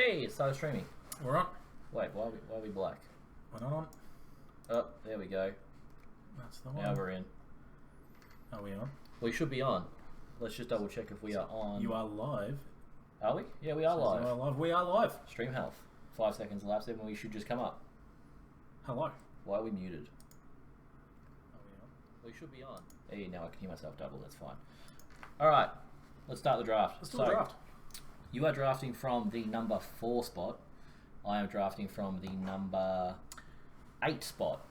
Hey, it started streaming. We're on. Wait, why are we black? We're not on. Oh, there we go. That's the one. Now we're in. Are we on? We should be on. Let's just double check if we are on. You are live. Are we? Yeah, we are live. You are live. We are live. Stream health. 5 seconds elapsed, then we should just come up. Hello. Why are we muted? Are we on? We should be on. Hey, now I can hear myself double. That's fine. All right, let's start the draft. Let's do the draft. You are drafting from the number 4 spot. I am drafting from the number 8 spot.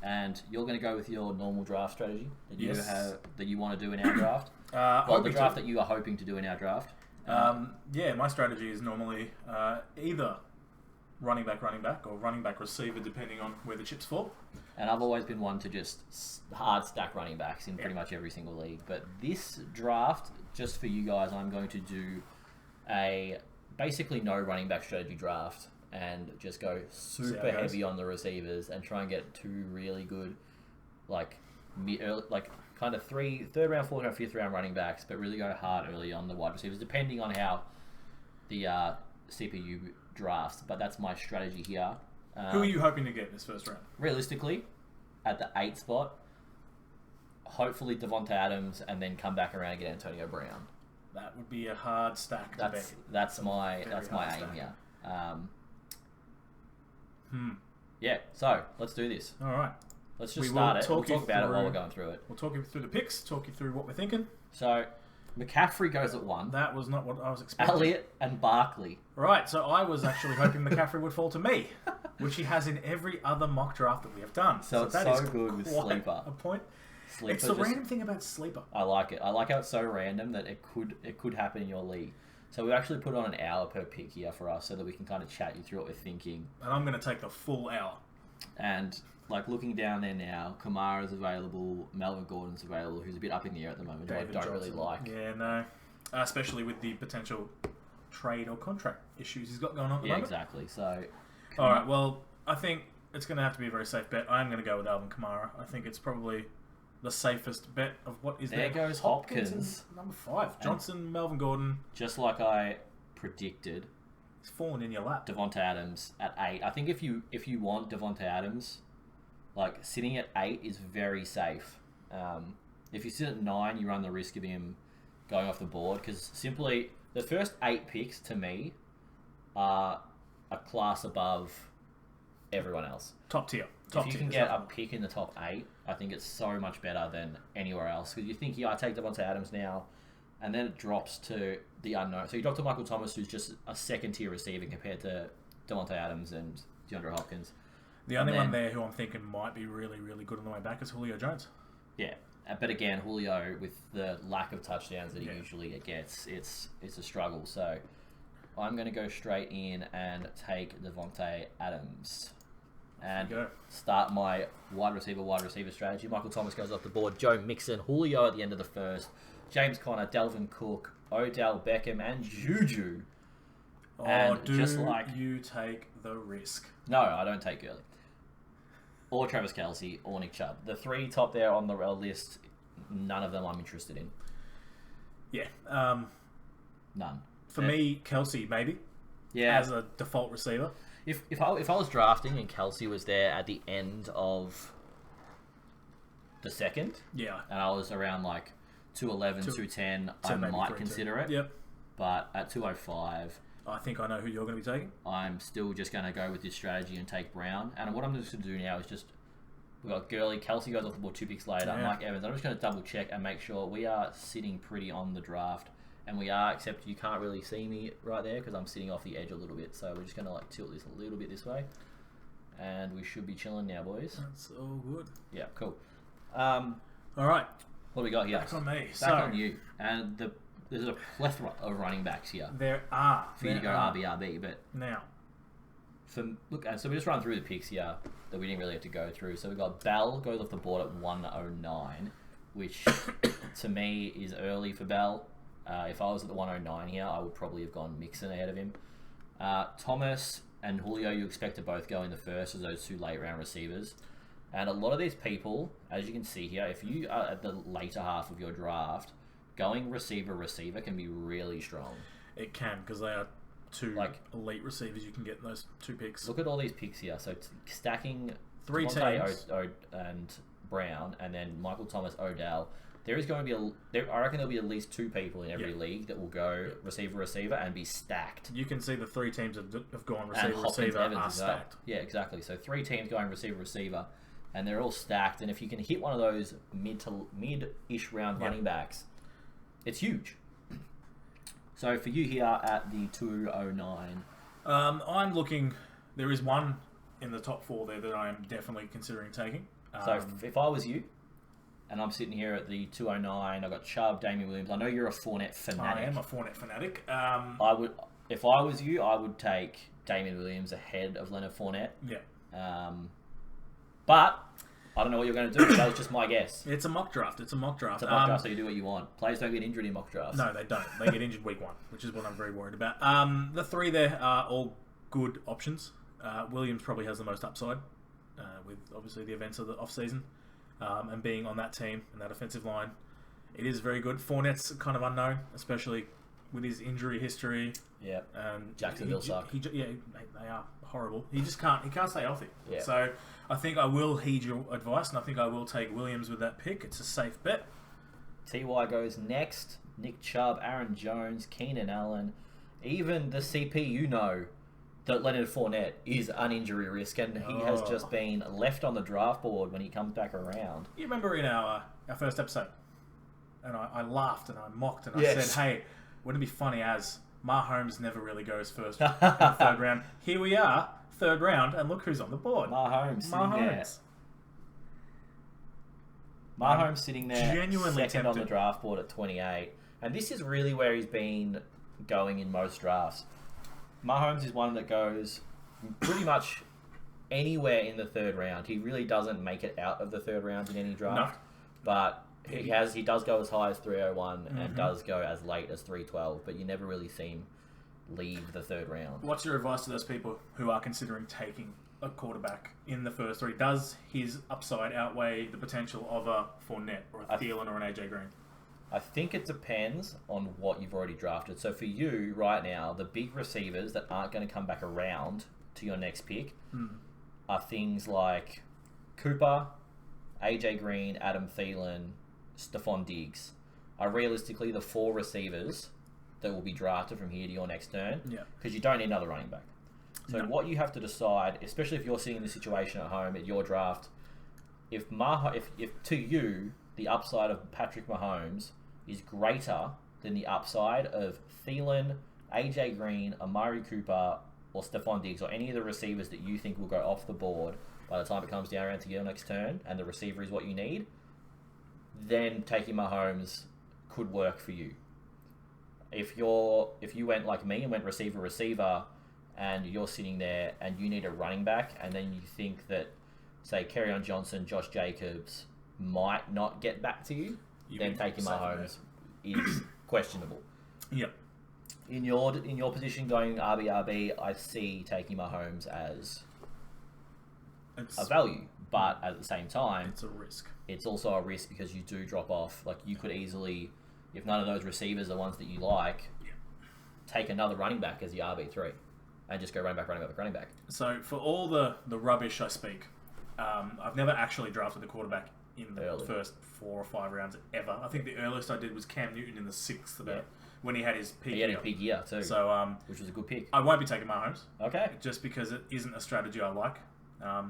And you're going to go with your normal draft strategy that you that you want to do in our draft. The draft that you are hoping to do in our draft. Yeah, my strategy is normally either running back, or running back receiver, depending on where the chips fall. And I've always been one to just hard stack running backs in pretty much every single league. But this draft, just for you guys, I'm going to do a basically no running back strategy draft and just go super heavy on the receivers and try and get 2 really good, kind of 3rd round, 4th round, 5th round running backs, but really go hard early on the wide receivers, depending on how the CPU drafts. But that's my strategy here. Who are you hoping to get in this first round? Realistically, at the 8 spot, hopefully Devonta Adams, and then come back around and get Antonio Brown. That would be a hard stack to bet. That's my aim here. Yeah, so let's do this. All right. Let's just start it. We'll talk about it while we're going through it. We'll talk you through the picks, talk you through what we're thinking. So, McCaffrey goes at 1. That was not what I was expecting. Elliott and Barkley. Right, so I was actually hoping McCaffrey would fall to me, which he has in every other mock draft that we have done. So it's that so is good with Sleeper. A point. Sleeper, it's the random thing about Sleeper. I like it. I like how it's so random that it could happen in your league. So we actually put on an hour per pick here for us so that we can kind of chat you through what we're thinking. And I'm going to take the full hour. And looking down there now, Kamara's available, Melvin Gordon's available, who's a bit up in the air at the moment, David who I don't Johnson. really like. Yeah, no. Especially with the potential trade or contract issues he's got going on at the moment. Exactly. So, all right, well, I think it's going to have to be a very safe bet. I'm going to go with Alvin Kamara. I think it's probably the safest bet of what is there. There goes Hopkins. Number 5. Johnson, Melvin Gordon. Just like I predicted. It's fallen in your lap. Devonta Adams at 8. I think if you want Devonta Adams, sitting at 8 is very safe. If you sit at 9, you run the risk of him going off the board, because simply the first 8 picks to me are a class above everyone else. Top tier. If you can get a pick in the top 8, I think it's so much better than anywhere else. Because you think, I take Devonta Adams now, and then it drops to the unknown. So you drop to Michael Thomas, who's just a second-tier receiver compared to Devonta Adams and DeAndre Hopkins. The only one there who I'm thinking might be really, really good on the way back is Julio Jones. Yeah. But again, Julio, with the lack of touchdowns that he usually gets, it's a struggle. So I'm going to go straight in and take Devonta Adams. And start my wide receiver strategy. Michael Thomas goes off the board. Joe Mixon, Julio at the end of the first. James Conner, Delvin Cook, Odell Beckham, and Juju. You take the risk? No, I don't take Gurley. Or Travis Kelce, or Nick Chubb. The 3 top there on the list, none of them I'm interested in. Yeah. None. For me, Kelce, maybe. Yeah. As a default receiver. If I was drafting and Kelce was there at the end of the second, and I was around 211, 210, I might consider it. Yep. But at 205, I think I know who you're going to be taking. I'm still just going to go with this strategy and take Brown. And what I'm just going to do now is we've got Gurley, Kelce goes off the board 2 picks later, Mike Evans. I'm just going to double check and make sure we are sitting pretty on the draft. And we are, except you can't really see me right there because I'm sitting off the edge a little bit. So we're just going to tilt this a little bit this way. And we should be chilling now, boys. That's all good. Yeah, cool. All right. What do we got here? Back on me. Back on you. And there's a plethora of running backs here. There are. For you to go RB, but... Now. So we just run through the picks here that we didn't really have to go through. So we've got Bell goes off the board at 109, which to me is early for Bell. If I was at the 109 here, I would probably have gone Mixon ahead of him. Thomas and Julio, you expect to both go in the first as those 2 late round receivers. And a lot of these people, as you can see here, if you are at the later half of your draft, going receiver can be really strong. It can, because they are two Like- elite receivers you can get in those 2 picks. Look at all these picks here. So stacking 3 Devontae teams. and Brown, and then Michael Thomas, Odell. There is going to be I reckon there'll be at least 2 people in every Yeah. league that will go receiver and be stacked. You can see the 3 teams have gone And receiver Hopkins, Evans are as well. stacked. Yeah, exactly. So 3 teams going receiver, and they're all stacked. And if you can hit one of those mid-ish round Yeah. running backs, it's huge. So for you here at the 209, I'm looking. There is one in the top 4 there that I am definitely considering taking. so if I was you, and I'm sitting here at the 209, I've got Chubb, Damian Williams. I know you're a Fournette fanatic. I am a Fournette fanatic. I would, if I was you, I would take Damian Williams ahead of Leonard Fournette. Yeah. But I don't know what you're going to do. That was just my guess. It's a mock draft. It's a mock draft, so you do what you want. Players don't get injured in mock drafts. No, they don't. They get injured week 1, which is what I'm very worried about. The 3 there are all good options. Williams probably has the most upside, with obviously the events of the off-season, and being on that team and that offensive line. It is very good. Fournette's kind of unknown, especially with his injury history. Yeah. And Jacksonville suck. Yeah, they are horrible. He just can't. He can't stay healthy. Yeah. So I think I will heed your advice, and I think I will take Williams with that pick. It's a safe bet. TY goes next. Nick Chubb, Aaron Jones, Keenan Allen, even the CP. You know that Leonard Fournette is an injury risk, and he has just been left on the draft board when he comes back around. You remember in our first episode, and I laughed and I mocked and I Yes. said, "Hey, wouldn't it be funny as Mahomes never really goes first in the 3rd round? Here we are, 3rd round, and look who's on the board. Mahomes sitting there. Mahomes sitting there, Genuinely second on the tempted. draft board at 28. And this is really where he's been going in most drafts. Mahomes is one that goes pretty much anywhere in the 3rd round. He really doesn't make it out of the 3rd round in any draft. No. But he does go as high as 301 and does go as late as 312, but you never really see him leave the 3rd round. What's your advice to those people who are considering taking a quarterback in the first 3? Does his upside outweigh the potential of a Fournette or a Thielen or an AJ Green? I think it depends on what you've already drafted. So for you right now, the big receivers that aren't going to come back around to your next pick are things like Cooper, AJ Green, Adam Thielen, Stephon Diggs. Are realistically the 4 receivers that will be drafted from here to your next turn. Yeah. Because you don't need another running back. So No. what you have to decide, especially if you're sitting in this situation at home at your draft, if to you the upside of Patrick Mahomes is greater than the upside of Thielen, AJ Green, Amari Cooper, or Stephon Diggs, or any of the receivers that you think will go off the board by the time it comes down around to your next turn, and the receiver is what you need, then taking Mahomes could work for you. If you went like me and went receiver, and you're sitting there and you need a running back, and then you think that, say, Kerryon Johnson, Josh Jacobs might not get back to you, then taking Mahomes is questionable. Yep. In your position going RB, I see taking Mahomes as a value, but at the same time, It's a risk. it's also a risk because you do drop off. Like, you could easily, if none of those receivers are ones that you like, take another running back as your RB3 and just go running back. So for all the rubbish I speak, I've never actually drafted a quarterback in the Early. first 4 or 5 rounds ever. I think the earliest I did was Cam Newton in the 6th, about when he had his peak He had year. a big year too, So which was a good pick. I won't be taking Mahomes Okay. just because it isn't a strategy I like. I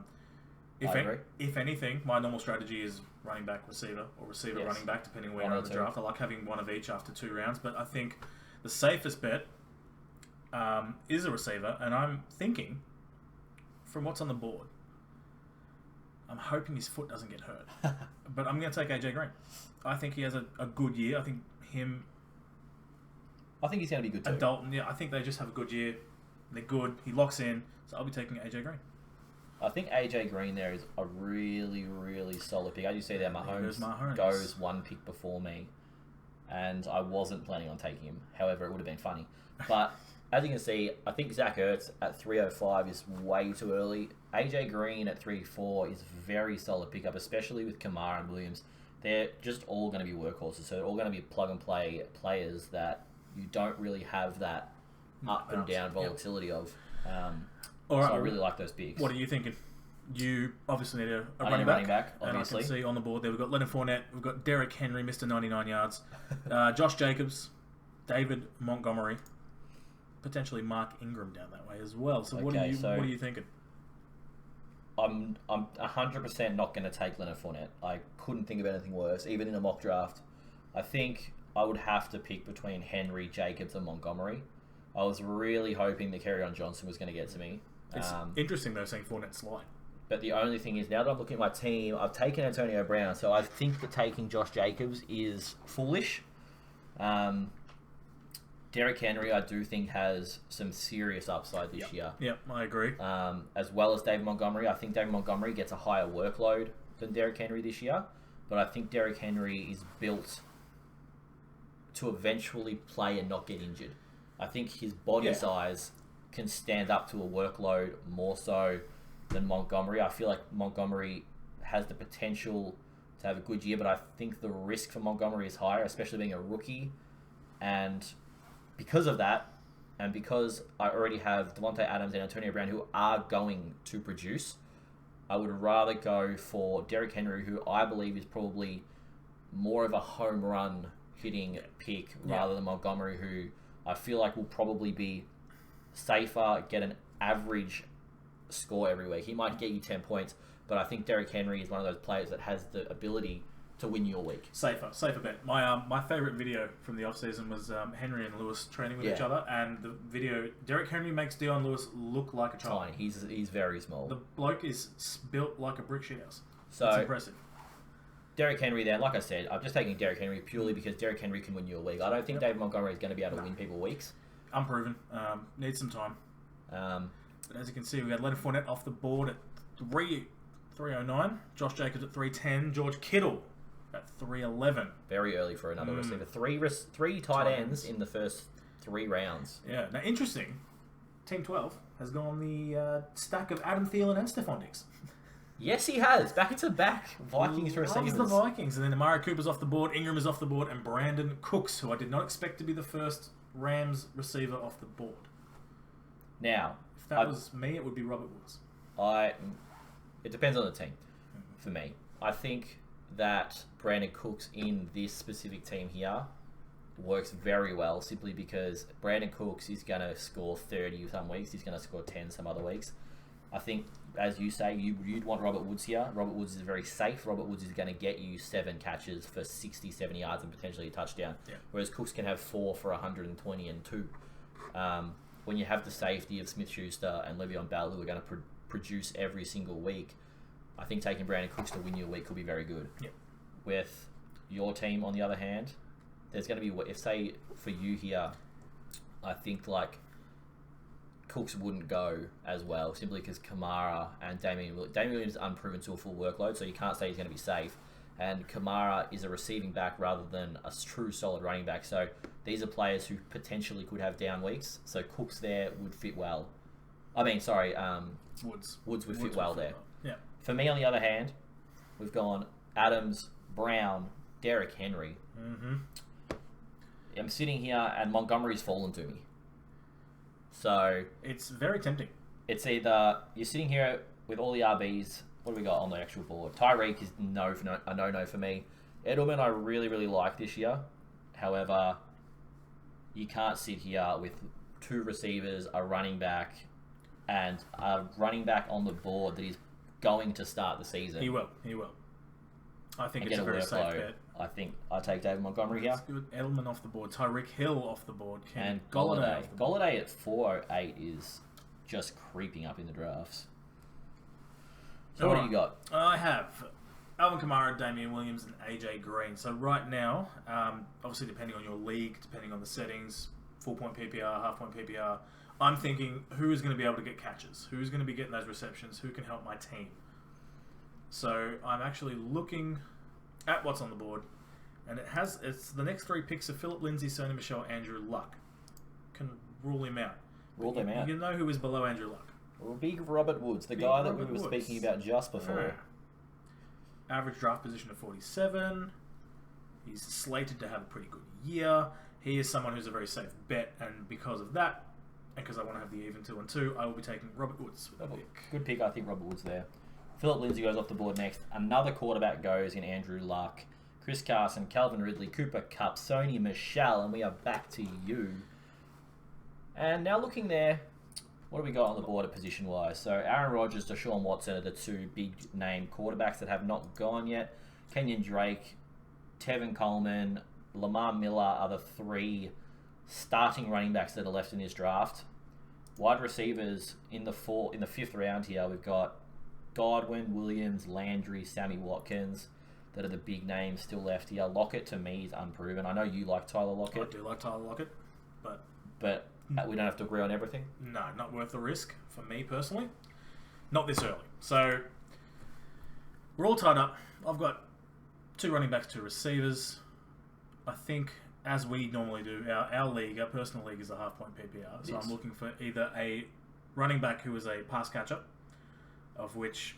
agree. If anything, my normal strategy is running back, receiver, or receiver, Yes. running back, depending where One you're or in the two. draft. I like having one of each after 2 rounds, but I think the safest bet is a receiver, and I'm thinking, from what's on the board, I'm hoping his foot doesn't get hurt. But I'm going to take AJ Green. I think he has a good year. I think him I think he's going to be good too. and Dalton, I think they just have a good year. They're good. He locks in, so I'll be taking AJ Green. I think AJ Green there is a really, really solid pick. As you see there, goes Mahomes Mahomes. goes one pick before me, and I wasn't planning on taking him. However, it would have been funny. But as you can see, I think Zach Ertz at 305 is way too early. AJ Green at 3-4 is very solid pickup, especially with Kamara and Williams. They're just all going to be workhorses, so they're all going to be plug-and-play players that you don't really have that up and down volatility of. All right, so I really like those bigs. What are you thinking? You obviously need a I need a running back, and I obviously. can see on the board there we've got Leonard Fournette, we've got Derrick Henry, Mr. 99 yards, Josh Jacobs, David Montgomery, potentially Mark Ingram down that way as well. So what are you thinking? I'm 100% not going to take Leonard Fournette. I couldn't think of anything worse, even in a mock draft. I think I would have to pick between Henry, Jacobs, and Montgomery. I was really hoping that Kerryon Johnson was going to get to me. It's interesting though, saying Fournette slide. But the only thing is, now that I'm looking at my team, I've taken Antonio Brown, so I think that taking Josh Jacobs is foolish. Derrick Henry, I do think, has some serious upside this year. Yep, I agree. As well as David Montgomery. I think David Montgomery gets a higher workload than Derrick Henry this year, but I think Derrick Henry is built to eventually play and not get injured. I think his body size can stand up to a workload more so than Montgomery. I feel like Montgomery has the potential to have a good year, but I think the risk for Montgomery is higher, especially being a rookie. And because of that, and because I already have Devontae Adams and Antonio Brown who are going to produce, I would rather go for Derrick Henry, who I believe is probably more of a home run hitting pick rather than Montgomery, who I feel like will probably be safer, get an average score every week. He might get you 10 points, but I think Derrick Henry is one of those players that has the ability to win your week. Safer bet. My favourite video from the off-season was Henry and Lewis training with each other, and the video, Derrick Henry makes Dion Lewis look like a child. Tiny. He's very small. The bloke is built like a brick shithouse. So it's impressive. Derrick Henry there, like I said, I'm just taking Derrick Henry purely because Derrick Henry can win you a week. I don't think David Montgomery is going to be able to win people weeks. Unproven. Needs some time. But as you can see, we got Leonard Fournette off the board at 309, Josh Jacobs at 310, George Kittle at 311. Very early for another receiver. Three tight ends in the first 3 rounds. Yeah. Now, interesting, Team 12 has gone the stack of Adam Thielen and Stephon Diggs. Yes, he has. Back-to-back Vikings receivers. The Vikings. And then Amari Cooper's off the board, Ingram is off the board, and Brandon Cooks, who I did not expect to be the first Rams receiver off the board. Now, if that was me, it would be Robert Woods. It depends on the team, for me. I think that Brandon Cooks in this specific team here works very well, simply because Brandon Cooks is going to score 30 some weeks. He's going to score 10 some other weeks. I think, as you say, you'd want Robert Woods here. Robert Woods is very safe. Robert Woods is going to get you 7 catches for 60, 70 yards and potentially a touchdown. Yeah. Whereas Cooks can have 4 for 120 and 2. When you have the safety of Smith-Schuster and Le'Veon Bell, who are going to produce every single week, I think taking Brandon Cooks to win you a week could be very good. Yep. With your team, on the other hand, there's going to be, if say for you here, I think like Cooks wouldn't go as well, simply because Kamara and Damian Williams is unproven to a full workload, so you can't say he's going to be safe. And Kamara is a receiving back rather than a true solid running back. So these are players who potentially could have down weeks. So Cooks there would fit well. Woods would fit well there. Yeah. For me, on the other hand, we've gone Adams, Brown, Derrick Henry. Mm-hmm. I'm sitting here and Montgomery's fallen to me. So it's very tempting. It's either you're sitting here with all the RBs. What do we got on the actual board? Tyreek is a no for me. Edelman I really, really like this year. However, you can't sit here with 2 receivers, a running back, and a running back on the board that is going to start the season. He will. I think it's a very safe bet. I think I take David Montgomery here. Good. Edelman off the board. Tyreek Hill off the board. And Golladay. Golladay at 408 is just creeping up in the drafts. So what do you got? I have Alvin Kamara, Damian Williams, and AJ Green. So right now, obviously depending on your league, depending on the settings, full-point PPR, half-point PPR, I'm thinking who is going to be able to get catches? Who's going to be getting those receptions? Who can help my team? So I'm actually looking at what's on the board, and it's the next 3 picks of Philip Lindsay, Sony Michel, Andrew Luck. Can rule him out. Rule them out. You know who is below Andrew Luck? Well, big Robert Woods, the guy that we were speaking about just before. Average draft position of 47. He's slated to have a pretty good year. He is someone who's a very safe bet, and because of that, and because I want to have the even 2 and 2, I will be taking Robert Woods with that pick. Good pick, I think Robert Woods there. Philip Lindsay goes off the board next. Another quarterback goes in Andrew Luck. Chris Carson, Calvin Ridley, Cooper Kupp, Sony Michelle, and we are back to you. And now looking there, what do we got on the board at position-wise? So Aaron Rodgers, Deshaun Watson are the 2 big-name quarterbacks that have not gone yet. Kenyon Drake, Tevin Coleman, Lamar Miller are the 3 starting running backs that are left in this draft. Wide receivers in the 5th round here, we've got Godwin, Williams, Landry, Sammy Watkins. That are the big names still left here. Lockett to me is unproven. I know you like Tyler Lockett. I do like Tyler Lockett, but we don't have to agree on everything. No, not worth the risk for me personally. Not this early. So we're all tied up. I've got 2 running backs, 2 receivers. I think, as we normally do, our league, our personal league, is a half-point PPR. So Yes. I'm looking for either a running back who is a pass catcher, of which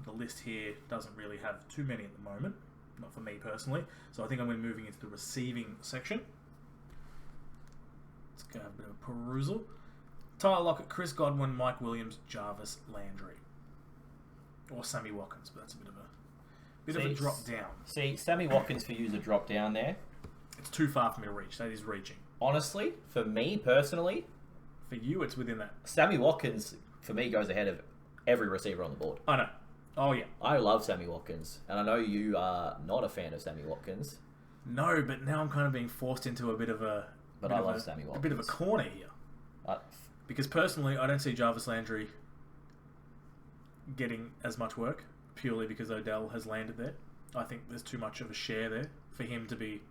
the list here doesn't really have too many at the moment. Not for me personally. So I think I'm going to be moving into the receiving section. Let's go have a bit of a perusal. Tyler Lockett, Chris Godwin, Mike Williams, Jarvis Landry. Or Sammy Watkins, but that's a bit of a drop down. See, Sammy Watkins for you is a drop down there. It's too far for me to reach. That is reaching. Honestly, for me personally, For you, it's within that. Sammy Watkins for me goes ahead of every receiver on the board. I know. Oh, yeah. I love Sammy Watkins, and I know you are not a fan of Sammy Watkins. No, but now I'm kind of being forced into a bit of a... But I love Sammy Watkins. A bit of a corner here. Uh, Because personally, I don't see Jarvis Landry getting as much work, purely because Odell has landed there. I think there's too much of a share there for him to be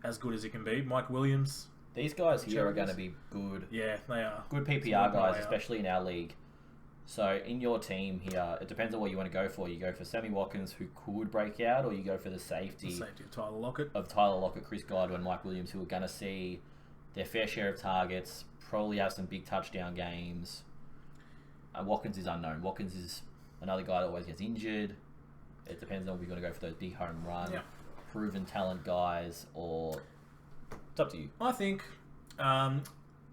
as good as he can be. Mike Williams... These guys here are going to be good. Yeah, they are. Good PPR guys, especially in our league. So in your team here, it depends on what you want to go for. You go for Sammy Watkins, who could break out, or you go for the safety of Tyler Lockett. Chris Godwin, Mike Williams, who are going to see their fair share of targets, probably have some big touchdown games. Watkins is unknown. Watkins is another guy that always gets injured. It depends on if you're going to go for those big home run, proven talent guys, or it's up to you. I think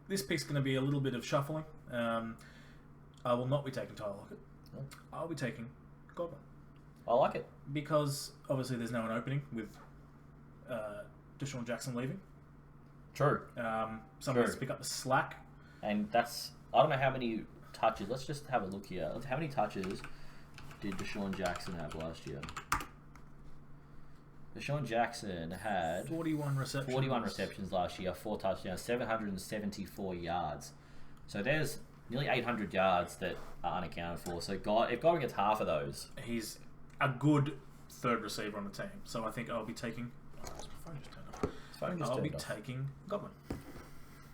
this pick's going to be a little bit of shuffling. I will not be taking Tyler Lockett. Oh. I'll be taking Godwin. I like it. Because obviously there's now an opening with Deshaun Jackson leaving. True. Someone has to pick up the slack. And that's, I don't know how many touches. Let's just have a look here. How many touches did Deshaun Jackson have last year? Deshaun Jackson had 41 receptions. 41 receptions last year, 4 touchdowns, 774 yards. So there's nearly 800 yards that are unaccounted for. So if Godwin gets half of those... He's a good third receiver on the team. So I think I'll be taking... Oh, my phone just turned off. I'll be taking Godwin.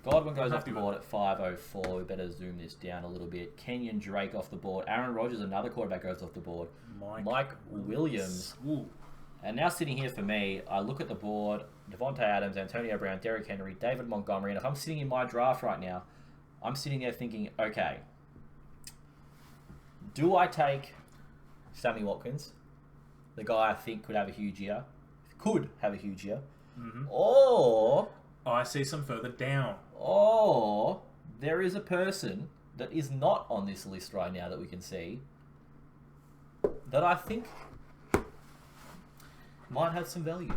Godwin goes off the board at 504. We better zoom this down a little bit. Kenyon Drake off the board. Aaron Rodgers, another quarterback, goes off the board. Mike Williams. Ooh. And now sitting here for me, I look at the board, Devontae Adams, Antonio Brown, Derrick Henry, David Montgomery, and if I'm sitting in my draft right now, I'm sitting there thinking, okay, do I take Sammy Watkins, the guy I think could have a huge year, or... I see some further down. Or there is a person that is not on this list right now that we can see that I think might have some value.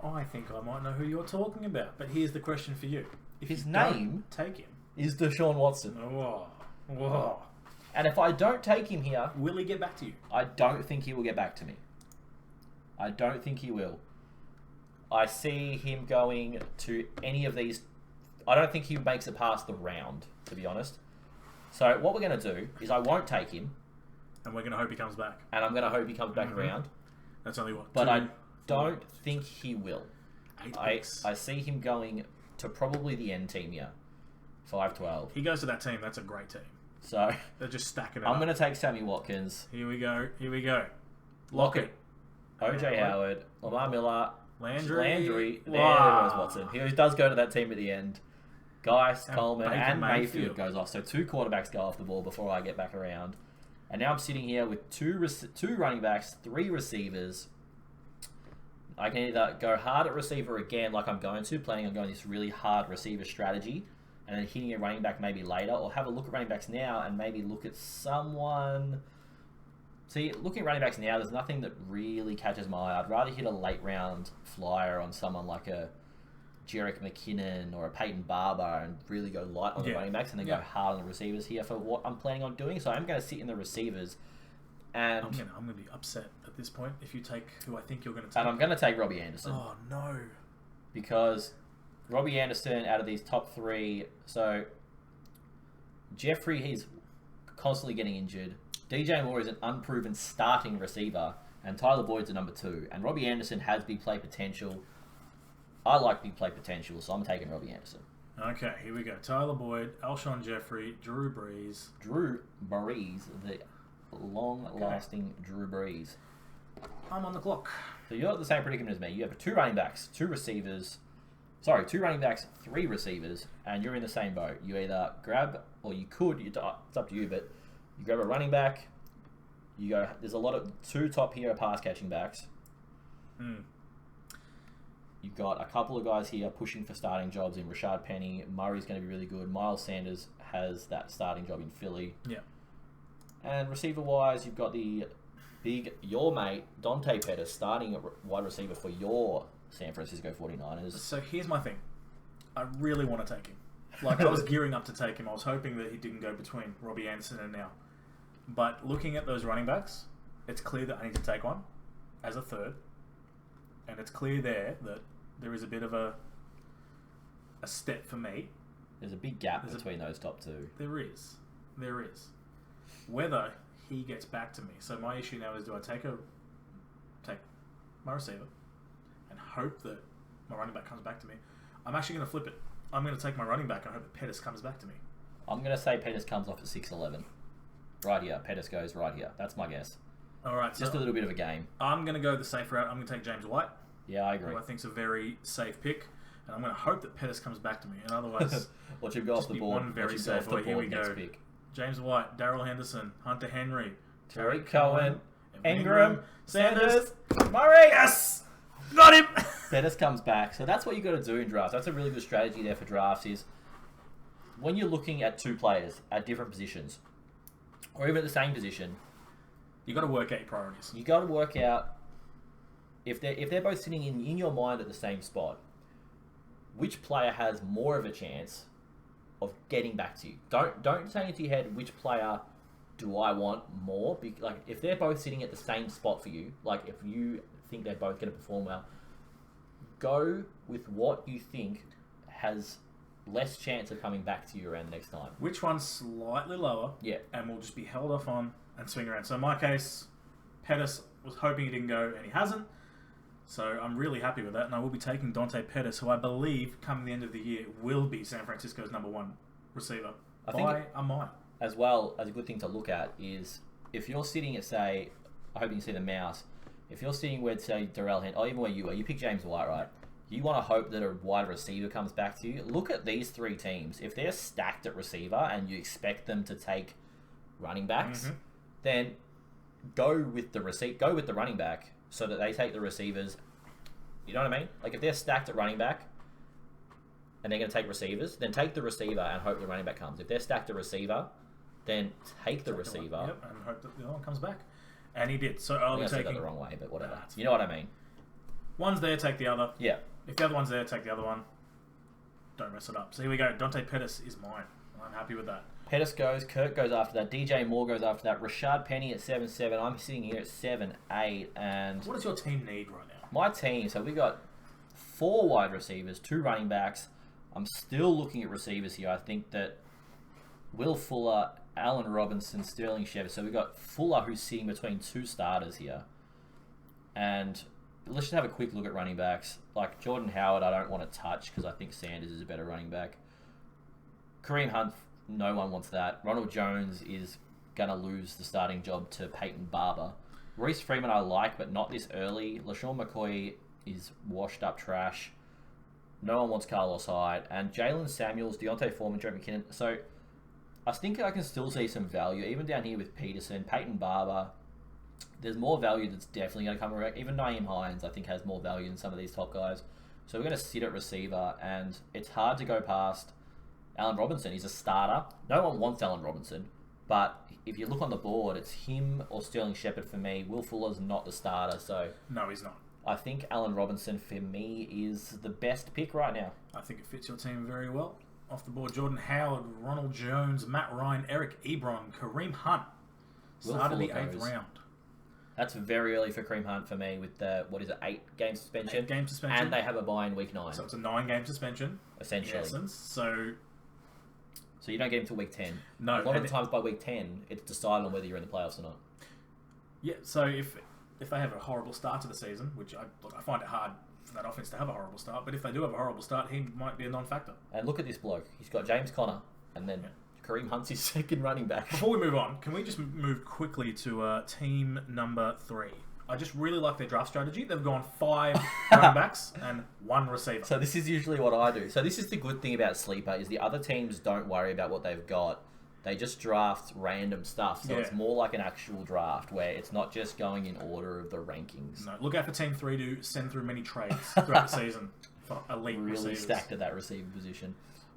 I think I might know who you're talking about, but here's the question for you. If His you name don't take him, is Deshaun Watson. Whoa. And if I don't take him here, Will he get back to you? I don't think he will get back to me. I don't think he will. I see him going to any of these. I don't think he makes it past the round, to be honest. So what we're going to do is I won't take him. And we're going to hope he comes back. And I'm going to hope he comes back around. That's only what? But I don't think he will. 8 I picks. see him going to probably the end team here. 5-12. He goes to that team. That's a great team. So They're just stacking it I'm up. going to take Sammy Watkins. Here we go. Lockett. OJ Howard. Lamar Miller. Landry. There goes Watson. He does go to that team at the end. Geis, Coleman, Baker and Mayfield Mayfield goes off. So 2 quarterbacks go off the ball before I get back around. And now I'm sitting here with 2 running backs, 3 receivers. I can either go hard at receiver again, like I'm going to, planning on going this really hard receiver strategy, and then hitting a running back maybe later, or have a look at running backs now and maybe look at someone. See, looking at running backs now, there's nothing that really catches my eye. I'd rather hit a late round flyer on someone like a Jerick McKinnon or a Peyton Barber and really go light on the running backs and then go hard on the receivers here for what I'm planning on doing. So I'm going to sit in the receivers. And I'm going to be upset at this point if you take who I think you're going to take. And I'm going to take Robbie Anderson. Oh, no. Because Robbie Anderson, out of these top three, so Jeffrey, he's constantly getting injured. DJ Moore is an unproven starting receiver, and Tyler Boyd's a number 2. And Robbie Anderson has big play potential. I like big play potential, so I'm taking Robbie Anderson. Okay, here we go. Tyler Boyd, Alshon Jeffrey, Drew Brees. Drew Brees, the long-lasting Drew Brees. I'm on the clock. So you're the same predicament as me. You have 2 running backs, 2 receivers. Sorry, 2 running backs, 3 receivers, and you're in the same boat. You either grab, or you could, it's up to you, but you grab a running back, you go, there's a lot of 2 top hero pass catching backs. You've got a couple of guys here pushing for starting jobs in Rashad Penny. Murray's going to be really good. Miles Sanders has that starting job in Philly. Yeah. And receiver-wise, you've got your mate, Dante Pettis, starting at wide receiver for your San Francisco 49ers. So here's my thing. I really want to take him. Like, I was gearing up to take him. I was hoping that he didn't go between Robbie Anderson and now. But looking at those running backs, it's clear that I need to take one as a third. And it's clear there that there is a bit of a step for me. There's a big gap between those top 2. There is. Whether he gets back to me. So my issue now is, do I take my receiver and hope that my running back comes back to me? I'm actually going to flip it. I'm going to take my running back and hope that Pettis comes back to me. I'm going to say Pettis comes off at 6'11". Right here. Pettis goes right here. That's my guess. All right. Just a little bit of a game. I'm going to go the safe route. I'm going to take James White. Yeah, I agree. Who I think's a very safe pick. And I'm going to hope that Pettis comes back to me. And otherwise, watch him go off the board. One very safe. Here we go. Pick. James White, Darrell Henderson, Hunter Henry, Tariq Cohen, Ingram, Sanders, Murray. Yes! Got him! Pettis comes back. So that's what you got to do in drafts. That's a really good strategy there for drafts is when you're looking at 2 players at different positions or even at the same position, you got to work out your priorities. You got to work out if they're both sitting in your mind at the same spot, which player has more of a chance of getting back to you. Don't say into your head which player do I want more. Like if they're both sitting at the same spot for you, like if you think they're both going to perform well, go with what you think has less chance of coming back to you around the next time. Which one's slightly lower? Yeah, and will just be held off on and swing around. So in my case, Pettis was hoping he didn't go, and he hasn't. So I'm really happy with that, and I will be taking Dante Pettis, who I believe, come the end of the year, will be San Francisco's number 1 receiver by a mile. As well, as a good thing to look at is if you're sitting at, say, I hope you can see the mouse, if you're sitting where, say, Darrell Henderson, or even where you are, you pick James White, right? You want to hope that a wide receiver comes back to you. Look at these 3 teams. If they're stacked at receiver and you expect them to take running backs, then go with the running back so that they take the receivers. You know what I mean? Like if they're stacked at running back and they're going to take receivers, then take the receiver and hope the running back comes. If they're stacked at receiver, then take the receiver. Yep, and hope that the other one comes back. And he did. So I'll be taking... I said that the wrong way, but whatever. You know what I mean? One's there, take the other. Yeah. If the other one's there, take the other one. Don't mess it up. So here we go. Dante Pettis is mine. I'm happy with that. Pettis goes. Kirk goes after that. DJ Moore goes after that. Rashad Penny at 7-7. I'm sitting here at 7-8. And what does your team need right now? My team, so we got 4 wide receivers, 2 running backs. I'm still looking at receivers here. I think that Will Fuller, Allen Robinson, Sterling Shepard. So we got Fuller who's sitting between 2 starters here. And let's just have a quick look at running backs. Like Jordan Howard, I don't want to touch because I think Sanders is a better running back. Kareem Hunt, no one wants that. Ronald Jones is going to lose the starting job to Peyton Barber. Reese Freeman I like, but not this early. LaShawn McCoy is washed up trash. No one wants Carlos Hyde. And Jalen Samuels, Deontay Foreman, Joe McKinnon. So I think I can still see some value, even down here with Peterson, Peyton Barber. There's more value that's definitely going to come around. Even Naeem Hines, I think, has more value than some of these top guys. So we're going to sit at receiver, and it's hard to go past Allen Robinson. He's a starter. No one wants Allen Robinson, but if you look on the board, it's him or Sterling Shepard for me. Will Fuller's not the starter, so No, he's not. I think Allen Robinson for me is the best pick right now. I think it fits your team very well. Off the board, Jordan Howard, Ronald Jones, Matt Ryan, Eric Ebron, Kareem Hunt. Will Started the Fuller 8th goes. round. That's very early for Kareem Hunt for me with the, 8-game suspension? 8-game suspension. And they have a bye in week 9, So it's a 9-game suspension, essentially. in essence. So you don't get him till week 10. No, A lot of and the times by week 10, it's decided on whether you're in the playoffs or not. yeah, so if they have a horrible start to the season, which I find it hard for that offense to have a horrible start, but if they do have a horrible start, he might be a non-factor. And look at this bloke. He's got James Conner, and then Kareem Hunt's his second running back. Before we move on, can we just move quickly to team number 3? I just really like their draft strategy. They've gone 5 running backs and 1 receiver. So this is usually what I do. So this is the good thing about Sleeper is the other teams don't worry about what they've got. They just draft random stuff. So it's more like an actual draft where it's not just going in order of the rankings. No, look out for team 3 to send through many trades throughout the season for elite Really receivers. stacked at that receiver position.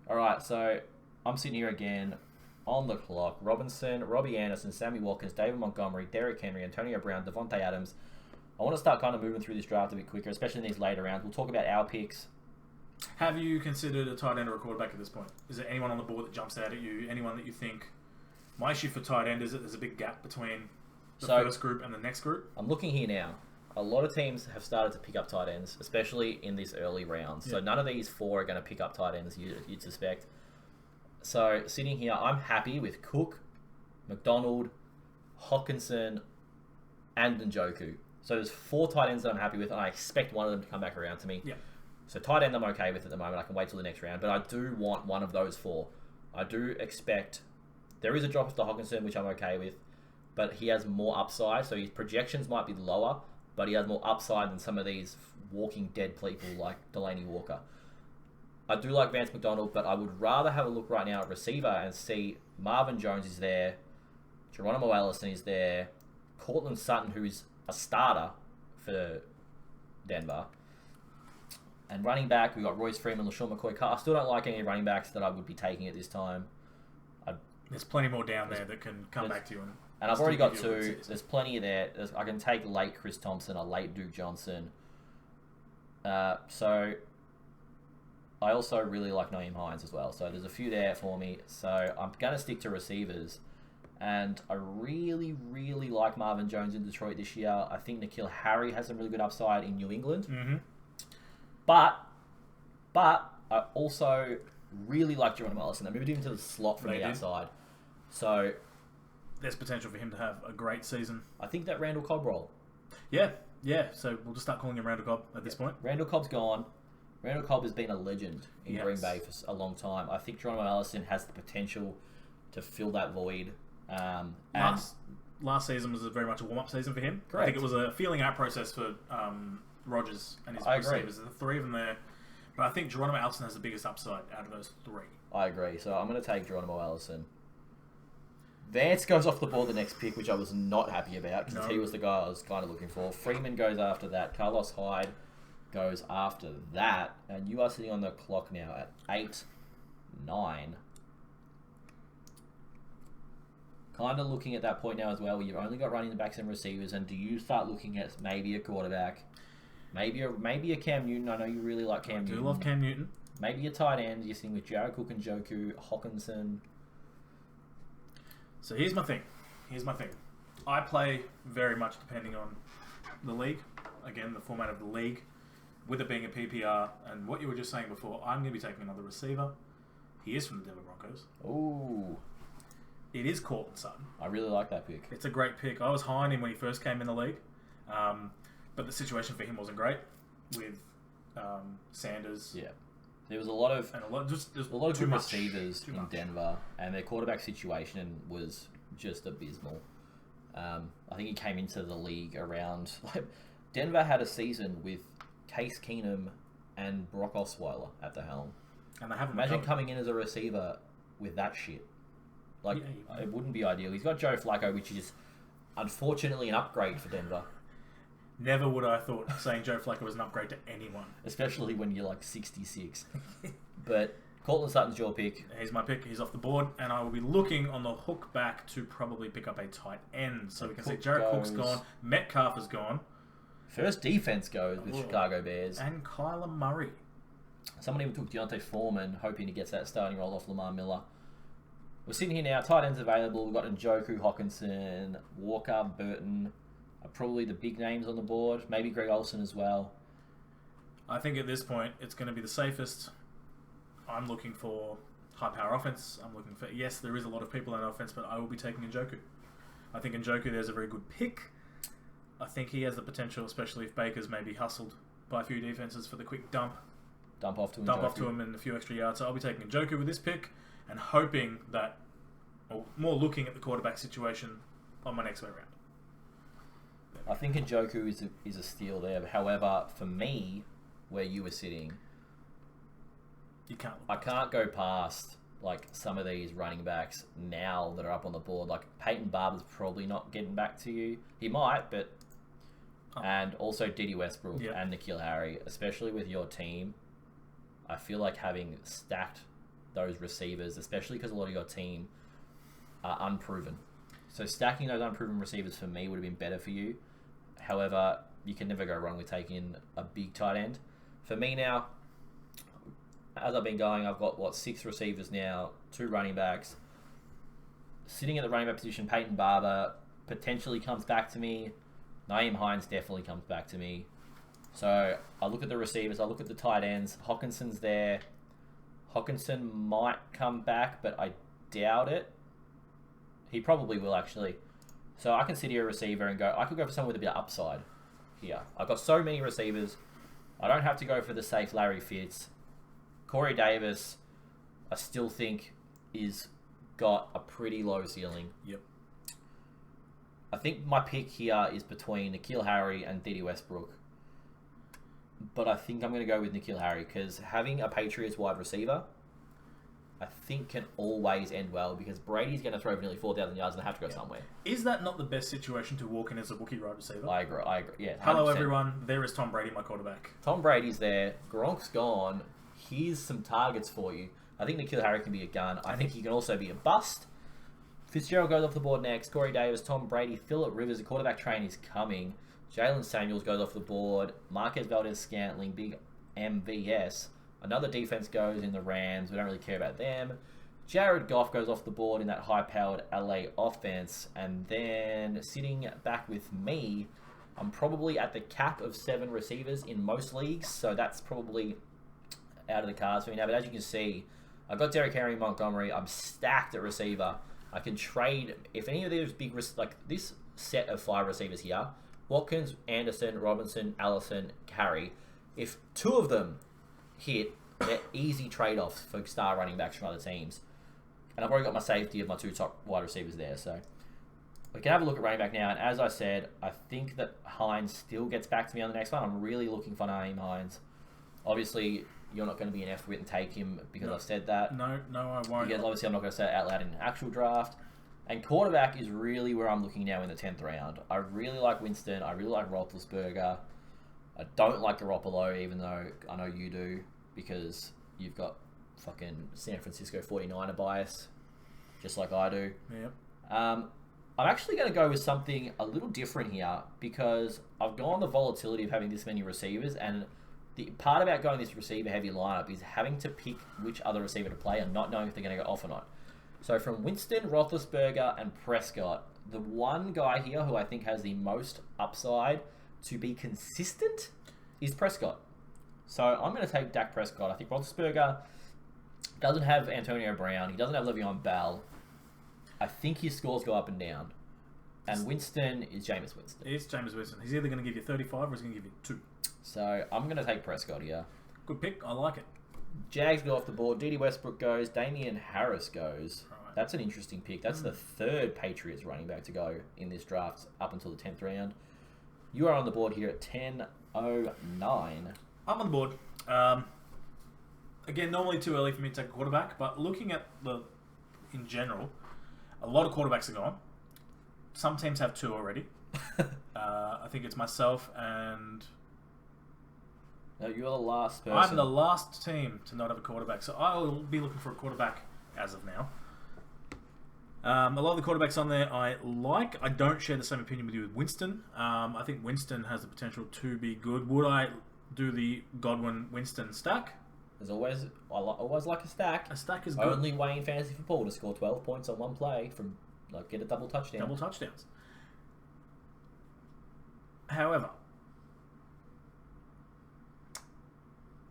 All right, so I'm sitting here again on the clock. Robinson, Robbie Anderson, Sammy Watkins, David Montgomery, Derrick Henry, Antonio Brown, Devontae Adams. I want to start kind of moving through this draft a bit quicker, especially in these later rounds. We'll talk about our picks. Have you considered a tight end or a quarterback at this point? Is there anyone on the board that jumps out at you? Anyone that you think... My issue for tight end is that there's a big gap between the first group and the next group. I'm looking here now. A lot of teams have started to pick up tight ends, especially in these early rounds. So none of these 4 are going to pick up tight ends, you'd suspect. So sitting here, I'm happy with Cook, McDonald, Hawkinson, and Njoku. So there's 4 tight ends that I'm happy with, and I expect one of them to come back around to me. Yeah. So tight end I'm okay with at the moment. I can wait till the next round, but I do want one of those 4. I do expect... There is a drop off to Hawkinson, which I'm okay with, but he has more upside, so his projections might be lower, but he has more upside than some of these walking dead people like Delaney Walker. I do like Vance McDonald, but I would rather have a look right now at receiver and see Marvin Jones is there, Geronimo Allison is there, Cortland Sutton, who is a starter for Denver, and running back, we've got Royce Freeman, LaShawn McCoy. I still don't like any running backs that I would be taking at this time. There's plenty more down there that can come back to you. And I've already got 2. There's plenty there. I can take late Chris Thompson, a late Duke Johnson. So I also really like Naeem Hines as well. So there's a few there for me. So I'm going to stick to receivers. And I really, really like Marvin Jones in Detroit this year. I think N'Keal Harry has some really good upside in New England. Mm-hmm. But I also really like Geronimo Allison. I moved him to the slot from the outside. So there's potential for him to have a great season. I think that Randall Cobb role. Yeah. So we'll just start calling him Randall Cobb at this point. Randall Cobb's gone. Randall Cobb has been a legend in Green Bay for a long time. I think Geronimo Allison has the potential to fill that void. Last season was very much a warm-up season for him. Correct. I think it was a feeling out process for Rodgers and his receivers. The 3 of them there. But I think Geronimo Allison has the biggest upside out of those 3. I agree. So I'm going to take Geronimo Allison. Vance goes off the board the next pick, which I was not happy about because he was the guy I was kind of looking for. Freeman goes after that. Carlos Hyde goes after that. And you are sitting on the clock now at 8-9. Kind of looking at that point now as well, where you've only got running backs and receivers, and do you start looking at maybe a quarterback, maybe a Cam Newton? I know you really like Cam Newton. I do love Cam Newton. Maybe a tight end. You're sitting with Jared Cook and Njoku, Hawkinson. So here's my thing. I play very much depending on the league. Again, the format of the league, with it being a PPR, and what you were just saying before, I'm going to be taking another receiver. He is from the Denver Broncos. Ooh. It is Cortland Sutton. I really like that pick. It's a great pick. I was high on him when he first came in the league, but the situation for him wasn't great with Sanders. Yeah. There was a lot of good much receivers in Denver, and their quarterback situation was just abysmal. I think he came into the league around... Denver had a season with Case Keenum and Brock Osweiler at the helm. And they haven't Imagine coming in as a receiver with that shit. It wouldn't be ideal. He's got Joe Flacco, which is unfortunately an upgrade for Denver. Never would I have thought saying Joe Flacco was an upgrade to anyone. Especially when you're like 66. But Cortland Sutton's your pick. He's my pick. He's off the board, and I will be looking on the hook back to probably pick up a tight end. So we can see Jared Cook's gone, Metcalf is gone. First defense goes with Chicago Bears. And Kyler Murray. Someone even took Deontay Foreman, hoping he gets that starting role off Lamar Miller. We're sitting here now. Tight ends available. We've got Njoku, Hawkinson, Walker, Burton. Are probably the big names on the board. Maybe Greg Olsen as well. I think at this point, it's going to be the safest. I'm looking for high-power offense. I'm looking for... Yes, there is a lot of people on offense, but I will be taking Njoku. I think Njoku, there's a very good pick. I think he has the potential, especially if Baker's maybe hustled by a few defenses for the quick dump. Dump off to him and a few extra yards. So I'll be taking Njoku with this pick and hoping that... Or more looking at the quarterback situation on my next way around. I think Njoku is a steal there. However, for me, where you were sitting... I can't go past like some of these running backs now that are up on the board. Like Peyton Barber's probably not getting back to you. He might, but and also Dede Westbrook and N'Keal Harry, especially with your team. I feel like having stacked those receivers, especially because a lot of your team are unproven. So stacking those unproven receivers for me would have been better for you. However, you can never go wrong with taking a big tight end. For me now, as I've been going, I've got, 6 receivers now, 2 running backs. Sitting at the running back position, Peyton Barber potentially comes back to me. Nyheim Hines definitely comes back to me. So I look at the receivers, I look at the tight ends. Hawkinson's there. Hawkinson might come back, but I doubt it. He probably will, actually. So I can sit here a receiver and go, I could go for someone with a bit of upside here. I've got so many receivers. I don't have to go for the safe Larry Fitz. Corey Davis, I still think, is got a pretty low ceiling. Yep. I think my pick here is between N'Keal Harry and Dede Westbrook. But I think I'm going to go with N'Keal Harry because having a Patriots wide receiver, I think can always end well because Brady's going to throw for nearly 4,000 yards and have to go somewhere. Is that not the best situation to walk in as a rookie wide receiver? I agree. Yeah. 100%. Hello, everyone. There is Tom Brady, my quarterback. Tom Brady's there. Gronk's gone. Here's some targets for you. I think N'Keal Harry can be a gun. I think he can also be a bust. Fitzgerald goes off the board next. Corey Davis, Tom Brady, Phillip Rivers, the quarterback train is coming. Jalen Samuels goes off the board. Marquez Valdez-Scantling, big MVS. Another defense goes in the Rams. We don't really care about them. Jared Goff goes off the board in that high-powered LA offense. And then sitting back with me, I'm probably at the cap of 7 receivers in most leagues. So that's probably out of the cards for me now. But as you can see, I've got Derrick Henry, Montgomery. I'm stacked at receiver. I can trade if any of these big like this set of 5 receivers here: Watkins, Anderson, Robinson, Allison, Carey. If 2 of them hit, they're easy trade-offs for star running backs from other teams. And I've already got my safety of my 2 top wide receivers there. So we can have a look at running back now. And as I said, I think that Hines still gets back to me on the next one. I'm really looking for Nyheim Hines. Obviously, you're not going to be an F-wit and take him because I've said that. No, I won't. Because obviously I'm not going to say it out loud in an actual draft. And quarterback is really where I'm looking now in the 10th round. I really like Winston. I really like Roethlisberger. I don't like Garoppolo, even though I know you do, because you've got fucking San Francisco 49er bias, just like I do. Yep. I'm actually going to go with something a little different here because I've gone the volatility of having this many receivers, and the part about going this receiver-heavy lineup is having to pick which other receiver to play and not knowing if they're going to go off or not. So from Winston, Roethlisberger, and Prescott, the one guy here who I think has the most upside to be consistent is Prescott. So I'm going to take Dak Prescott. I think Roethlisberger doesn't have Antonio Brown. He doesn't have Le'Veon Bell. I think his scores go up and down. And Winston is Jameis Winston. It is Jameis Winston. He's either going to give you 35 or he's going to give you 2. So I'm going to take Prescott here. Good pick. I like it. Jags go off the board. Dede Westbrook goes. Damian Harris goes. Right. That's an interesting pick. That's the 3rd Patriots running back to go in this draft up until the 10th round. You are on the board here at 10:09. I'm on the board. Again, normally too early for me to take a quarterback, but looking at in general, a lot of quarterbacks are gone. Some teams have 2 already. I think it's myself and No, you're the last person. I'm the last team to not have a quarterback, so I will be looking for a quarterback as of now. A lot of the quarterbacks on there I like. I don't share the same opinion with you with Winston. I think Winston has the potential to be good. Would I do the Godwin-Winston stack? There's always, always like a stack. A stack is good. Only way in fantasy football to score 12 points on one play from, like, get a double touchdown. Double touchdowns. However,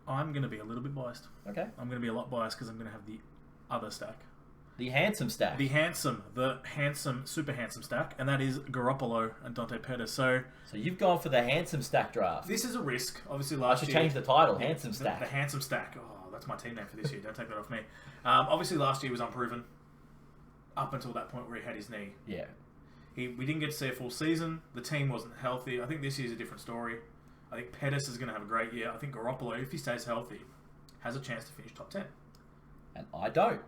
I'm going to be a little bit biased. Okay. I'm going to be a lot biased because I'm going to have the other stack. The handsome stack. The handsome, super handsome stack, and that is Garoppolo and Dante Pettis. So you've gone for the handsome stack draft. this is a risk. Obviously, I last should year... change the title, handsome The stack. handsome stack. Oh, that's my team name for this year. Don't take that off me. Obviously, last year was unproven. Up until that point where he had his knee. Yeah. We didn't get to see a full season. The team wasn't healthy. I think this year's a different story. I think Pettis is going to have a great year. I think Garoppolo, if he stays healthy, has a chance to finish top 10. And I don't.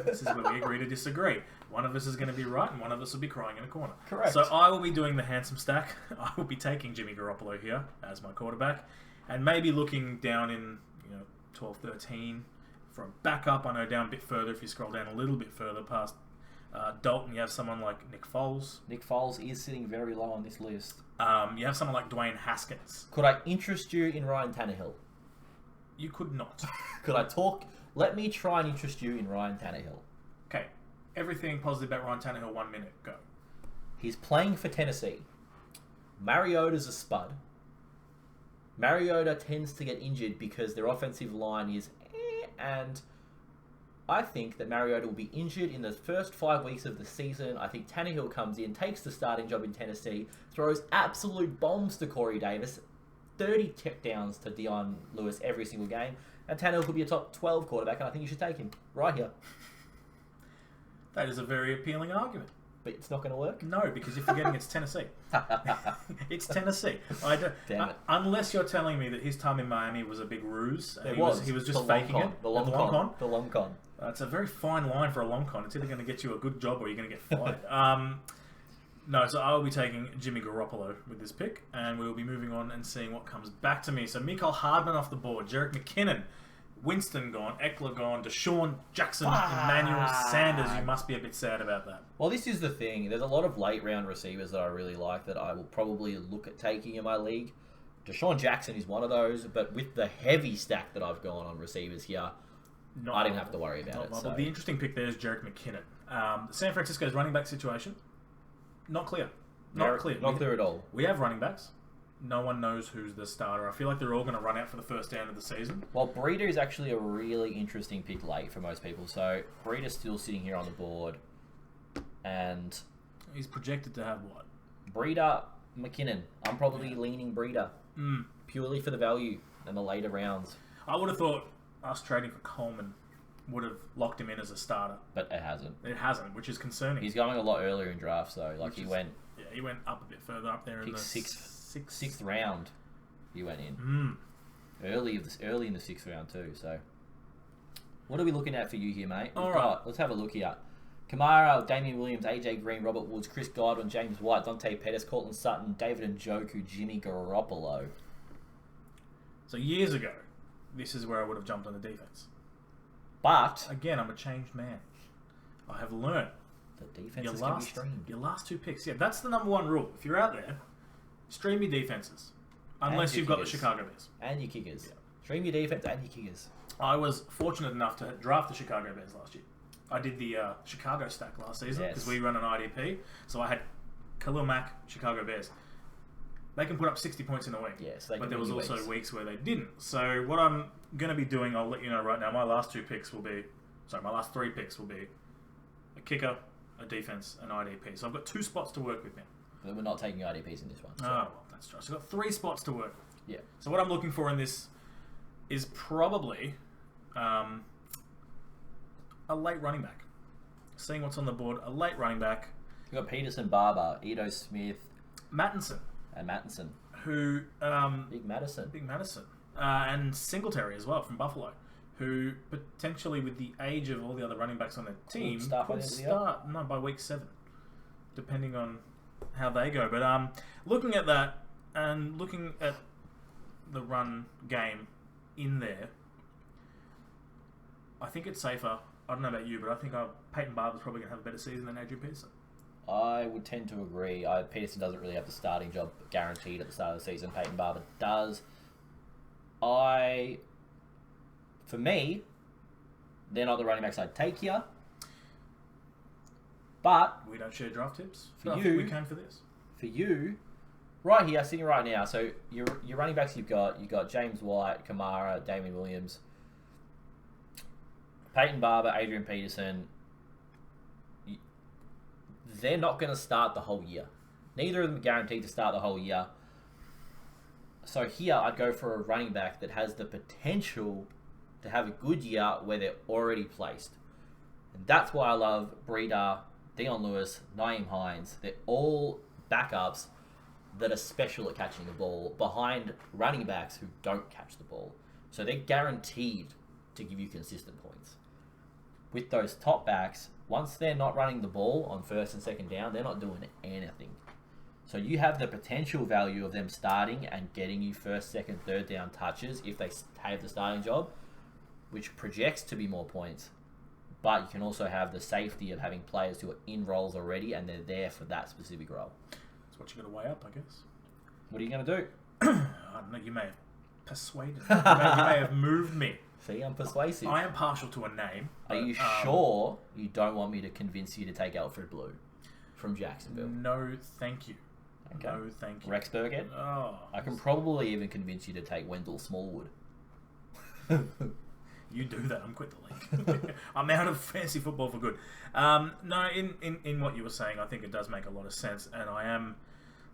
This is where we agree to disagree. One of us is going to be right and one of us will be crying in a corner. Correct. So I will be doing the handsome stack. I will be taking Jimmy Garoppolo here as my quarterback and maybe looking down in 12, 13 for a backup. I know down a bit further, if you scroll down a little bit further past Dalton, you have someone like Nick Foles. Nick Foles is sitting very low on this list. You have someone like Dwayne Haskins. Could I interest you in Ryan Tannehill? You could not. Could I talk? Let me try and interest you in Ryan Tannehill. Okay. Everything positive about Ryan Tannehill, 1 minute, go. He's playing for Tennessee. Mariota's a spud. Mariota tends to get injured because their offensive line is and I think that Mariota will be injured in the first 5 weeks of the season. I think Tannehill comes in, takes the starting job in Tennessee, throws absolute bombs to Corey Davis, 30 checkdowns to Dion Lewis every single game, and Tannehill could be a top 12 quarterback, and I think you should take him right here. That is a very appealing argument. But it's not going to work? No, because you're forgetting it's Tennessee. It's Tennessee. Damn it. Unless you're telling me that his time in Miami was a big ruse. It He was just faking it. The long con. The long con. It's a very fine line for a long con. It's either going to get you a good job or you're going to get fired. No, so I will be taking Jimmy Garoppolo with this pick, and we will be moving on and seeing what comes back to me. So Mecole Hardman off the board, Jerick McKinnon, Winston gone, Eckler gone, Deshaun Jackson, Emmanuel Sanders. You must be a bit sad about that. Well, this is the thing. There's a lot of late round receivers that I really like that I will probably look at taking in my league. Deshaun Jackson is one of those, but with the heavy stack that I've gone on receivers here, I didn't have to worry about it. So. The interesting pick there is Jerick McKinnon. San Francisco's running back situation, not clear. Not clear at all. We have running backs. No one knows who's the starter. I feel like they're all going to run out for the first down of the season. Well, Breida is actually a really interesting pick late for most people. So Breida's still sitting here on the board, and he's projected to have what? Breida, McKinnon. I'm probably leaning Breida purely for the value in the later rounds. I would have thought us trading for Coleman would have locked him in as a starter, but it hasn't. It hasn't, which is concerning. He's going a lot earlier in drafts, though. Like he went up a bit further up there in the sixth round. He went in early in the 6th round too. So, what are we looking at for you here, mate? All right, let's have a look here. Kamara, Damian Williams, AJ Green, Robert Woods, Chris Godwin, James White, Dante Pettis, Cortland Sutton, David Njoku, Jimmy Garoppolo. So years ago, this is where I would have jumped on the defense. But again, I'm a changed man. I have learned the defenses can be streamed. Your last 2 picks, that's the number 1 rule. If you're out there, stream your defenses, unless you've got the Chicago Bears and your kickers. Stream your defense and your kickers. I was fortunate enough to draft the Chicago Bears last year. I did the Chicago stack last season because we run an IDP. So I had Khalil Mack, Chicago Bears. They can put up 60 points in a week. Yes, but there was also weeks where they didn't. So what I'm going to be doing, I'll let you know right now, my last 3 picks will be a kicker, a defense, an IDP. So I've got 2 spots to work with now. But we're not taking IDPs in this one. So. Oh, well, that's true. So I've got 3 spots to work with. Yeah. So what I'm looking for in this is probably a late running back. Seeing what's on the board, a late running back. You've got Peterson, Barber, Edo Smith, Mattinson. And Mattinson. Who... Big Madison. And Singletary as well from Buffalo. Who potentially, with the age of all the other running backs on their team, could start by week 7. Depending on how they go. But looking at that and looking at the run game in there, I think it's safer. I don't know about you, but I think Peyton Barber's probably going to have a better season than Adrian Peterson. I would tend to agree. Peterson doesn't really have the starting job guaranteed at the start of the season. Peyton Barber does. For me, they're not the running backs I'd take here. But we don't share draft tips. For I you, think we came for this. For you, right here, sitting right now. So your running backs you've got James White, Kamara, Damien Williams, Peyton Barber, Adrian Peterson. They're not going to start the whole year. Neither of them are guaranteed to start the whole year. So here, I'd go for a running back that has the potential to have a good year where they're already placed. And that's why I love Breida, Dion Lewis, Nyheim Hines. They're all backups that are special at catching the ball behind running backs who don't catch the ball. So they're guaranteed to give you consistent points. With those top backs, once they're not running the ball on first and second down, they're not doing anything. So you have the potential value of them starting and getting you first, second, third down touches if they have the starting job, which projects to be more points. But you can also have the safety of having players who are in roles already and they're there for that specific role. That's what you got to weigh up, I guess. What are you going to do? I don't know. You may have persuaded me. You may have moved me. See, I'm persuasive. I am partial to a name. Are you sure you don't want me to convince you to take Alfred Blue from Jacksonville? No, thank you. Okay. No, thank you. Rex Burkhead? Oh. I can probably even convince you to take Wendell Smallwood. You do that, I'm quit the league. I'm out of fantasy football for good. No, in what you were saying, I think it does make a lot of sense, and I am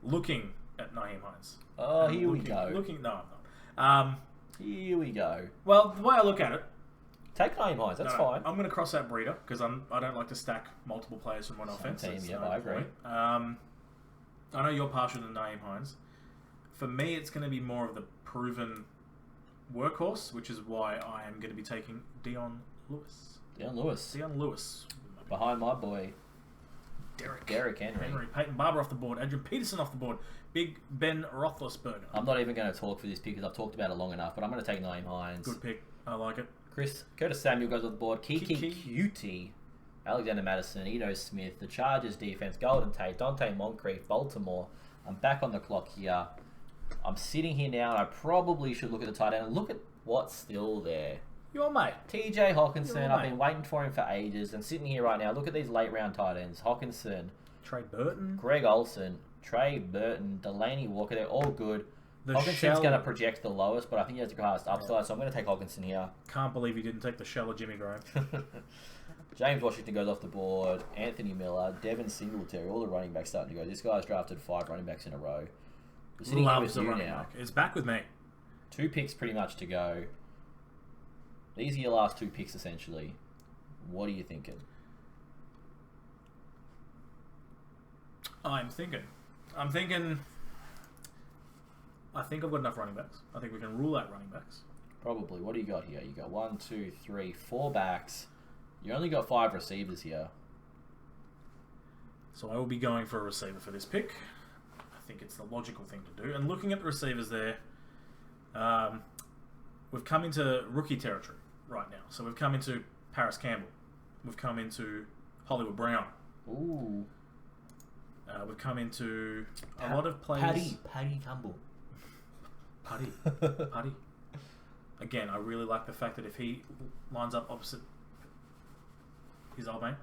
looking at Nyheim Hines. Oh, here we go. No, I'm not. Here we go. Well, the way I look at it, take Nyheim Hines. That's fine. I'm going to cross out Breida because I don't like to stack multiple players from one offense. Team, yeah, I agree. I know you're partial to Nyheim Hines. For me, it's going to be more of the proven workhorse, which is why I am going to be taking Dion Lewis. Dion Lewis. Behind my boy, Derrick Henry. Peyton Barber off the board. Adrian Peterson off the board. Big Ben Roethlisberger. I'm not even going to talk for this pick because I've talked about it long enough, but I'm going to take Nyheim Hines. Good pick. I like it. Curtis Samuel goes off the board. Kiki Cutie. Alexander Madison, Edo Smith, the Chargers defense, Golden Tate, Dante Moncrief, Baltimore. I'm back on the clock here. I'm sitting here now, and I probably should look at the tight end and look at what's still there. Your mate. TJ Hawkinson, I've been waiting for him for ages, and sitting here right now, look at these late round tight ends. Hawkinson, Trey Burton, Greg Olsen, Trey Burton, Delaney Walker, they're all good. Hawkinson's going to project the lowest, but I think he has the highest upside, so I'm going to take Hawkinson here. Can't believe he didn't take the shell of Jimmy Graham. James Washington goes off the board. Anthony Miller, Devin Singletary, all the running backs starting to go. This guy's drafted 5 running backs in a row. We're sitting here with you now. Back. It's back with me. 2 picks pretty much to go. These are your last 2 picks essentially. What are you thinking? I think I've got enough running backs. I think we can rule out running backs. Probably. What do you got here? You got 1, 2, 3, 4 backs. You only got 5 receivers here. So I will be going for a receiver for this pick. I think it's the logical thing to do. And looking at the receivers there, we've come into rookie territory right now. So we've come into Paris Campbell. We've come into Hollywood Brown. Ooh. We've come into a lot of players. Paddy Campbell. Paddy. Again, I really like the fact that if he lines up opposite his old mate.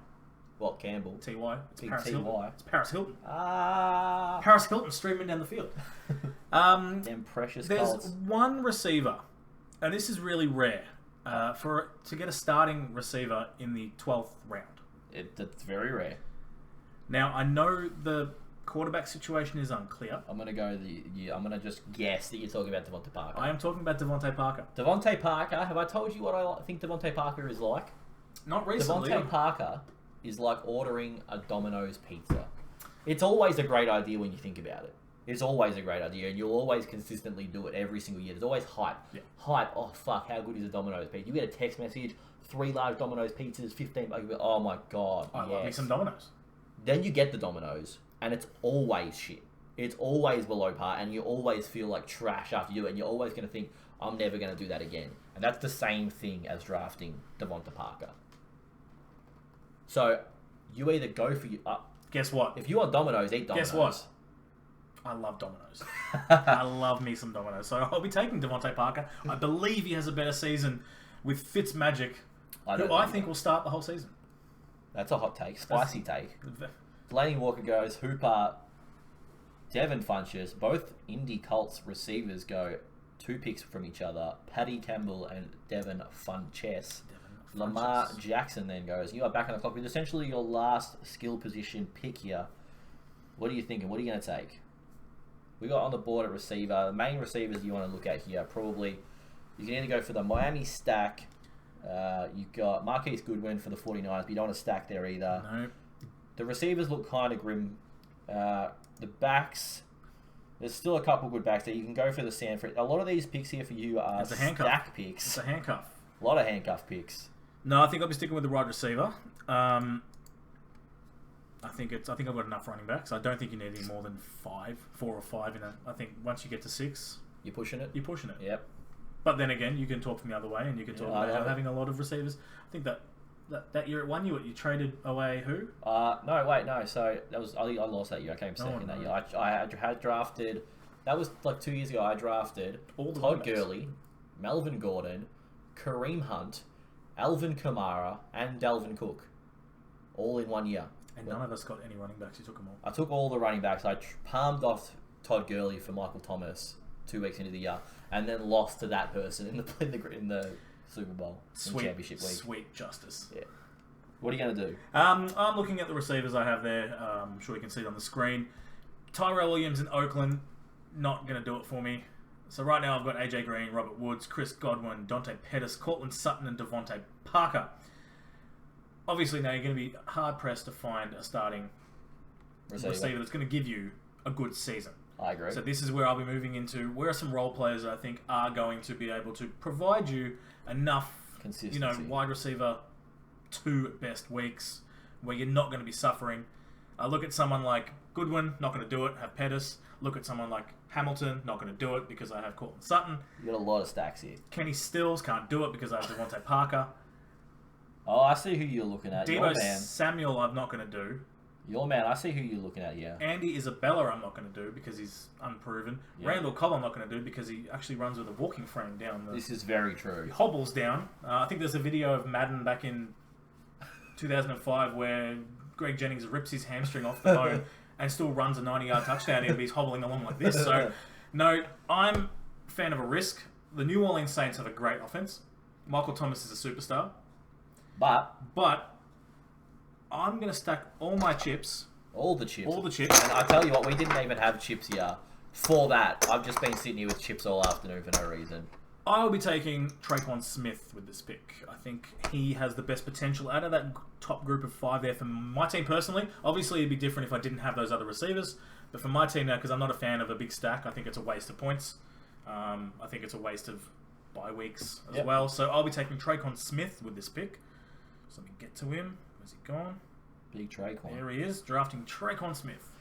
What, Campbell? T.Y. It's Big Paris T.Y. Hilton. It's Paris Hilton. Ah. Paris Hilton streaming down the field. Them precious There's Colts. one receiver, and this is really rare, to get a starting receiver in the 12th round. That's very rare. Now, I know the quarterback situation is unclear. I'm gonna go I'm gonna just guess that you're talking about Devontae Parker. I am talking about Devontae Parker. Devontae Parker. Have I told you what I think Devontae Parker is like? Not recently. Devontae Parker is like ordering a Domino's pizza. It's always a great idea when you think about it. It's always a great idea, and you'll always consistently do it every single year. There's always hype. Yeah. Hype. Oh fuck! How good is a Domino's pizza? You get a text message, 3 large Domino's pizzas, 15. Oh my god! I love me some Domino's. Then you get the Domino's, and it's always shit. it's always below par, and you always feel like trash after you do it, and you're always going to think, I'm never going to do that again. And that's the same thing as drafting Devonta Parker. So, you either go for... Guess what? If you want Dominoes, eat Dominoes. Guess what? I love Dominoes. I love me some Dominoes. So I'll be taking Devonta Parker. I believe he has a better season with Fitzmagic, who I think will start the whole season. That's a hot take. Spicy take. Delaney Walker goes, Hooper, Devin Funches, both Indy Colts receivers go 2 picks from each other. Paddy Campbell and Devin Funches. Lamar Jackson then goes, you are back on the clock with essentially your last skill position pick here. What are you thinking? What are you going to take? We got on the board at receiver. The main receivers you want to look at here, probably, you can either go for the Miami stack. You've got Marquise Goodwin for the 49ers, but you don't want to stack there either. Nope. The receivers look kind of grim. The backs, there's still a couple good backs there. You can go for the Sanford. A lot of these picks here for you are stack picks. It's a handcuff. A lot of handcuff picks. No, I think I'll be sticking with the wide receiver. I think I've got enough running backs. I don't think you need any more than 4 or 5 in it. I think once you get to 6, you're pushing it. Yep. But then again, you can talk from the other way, and you can talk about having a lot of receivers. I think that year at 1 year, you traded away who? No. So that was I lost that year. I came second that year. I had drafted. That was like 2 years ago. I drafted Todd Gurley, Melvin Gordon, Kareem Hunt, Alvin Kamara, and Dalvin Cook, all in 1 year. And none of us got any running backs. You took them all. I took all the running backs. I palmed off Todd Gurley for Michael Thomas 2 weeks into the year, and then lost to that person in the Super Bowl championship week. Sweet justice. Yeah. What are you going to do? I'm looking at the receivers I have there. I'm sure you can see it on the screen. Tyrell Williams in Oakland, not going to do it for me. So right now I've got AJ Green, Robert Woods, Chris Godwin, Dante Pettis, Cortland Sutton, and Devontae Parker. Obviously now you're going to be hard-pressed to find a starting receiver that's going to give you a good season. I agree. So this is where I'll be moving into where are some role players I think are going to be able to provide you enough consistency. Wide receiver 2 best weeks where you're not going to be suffering. Look at someone like Goodwin, not going to do it, have Pettis. Look at someone like Hamilton, not going to do it because I have Cortland Sutton. You got a lot of stacks here. Kenny Stills, can't do it because I have Devontae Parker. Oh, I see who you're looking at. Deebo Samuel, I'm not going to do. Your man, I see who you're looking at here. Andy Isabella, I'm not going to do because he's unproven. Yep. Randall Cobb, I'm not going to do because he actually runs with a walking frame down. This is very true. He hobbles down. I think there's a video of Madden back in 2005 where Greg Jennings rips his hamstring off the bone and still runs a 90-yard touchdown and he's hobbling along like this. So, no, I'm a fan of a risk. The New Orleans Saints have a great offense. Michael Thomas is a superstar. But I'm going to stack all my chips. All the chips. And I tell you what, we didn't even have chips here. For that, I've just been sitting here with chips all afternoon for no reason. I will be taking Traquan Smith with this pick. I think he has the best potential out of that top group of 5 there for my team personally. Obviously, it'd be different if I didn't have those other receivers. But for my team now, because I'm not a fan of a big stack, I think it's a waste of points. I think it's a waste of bye weeks as well. So I'll be taking Traquan Smith with this pick. So let me get to him. Where's he gone? Big Traquan. There he is, drafting Traquan Smith.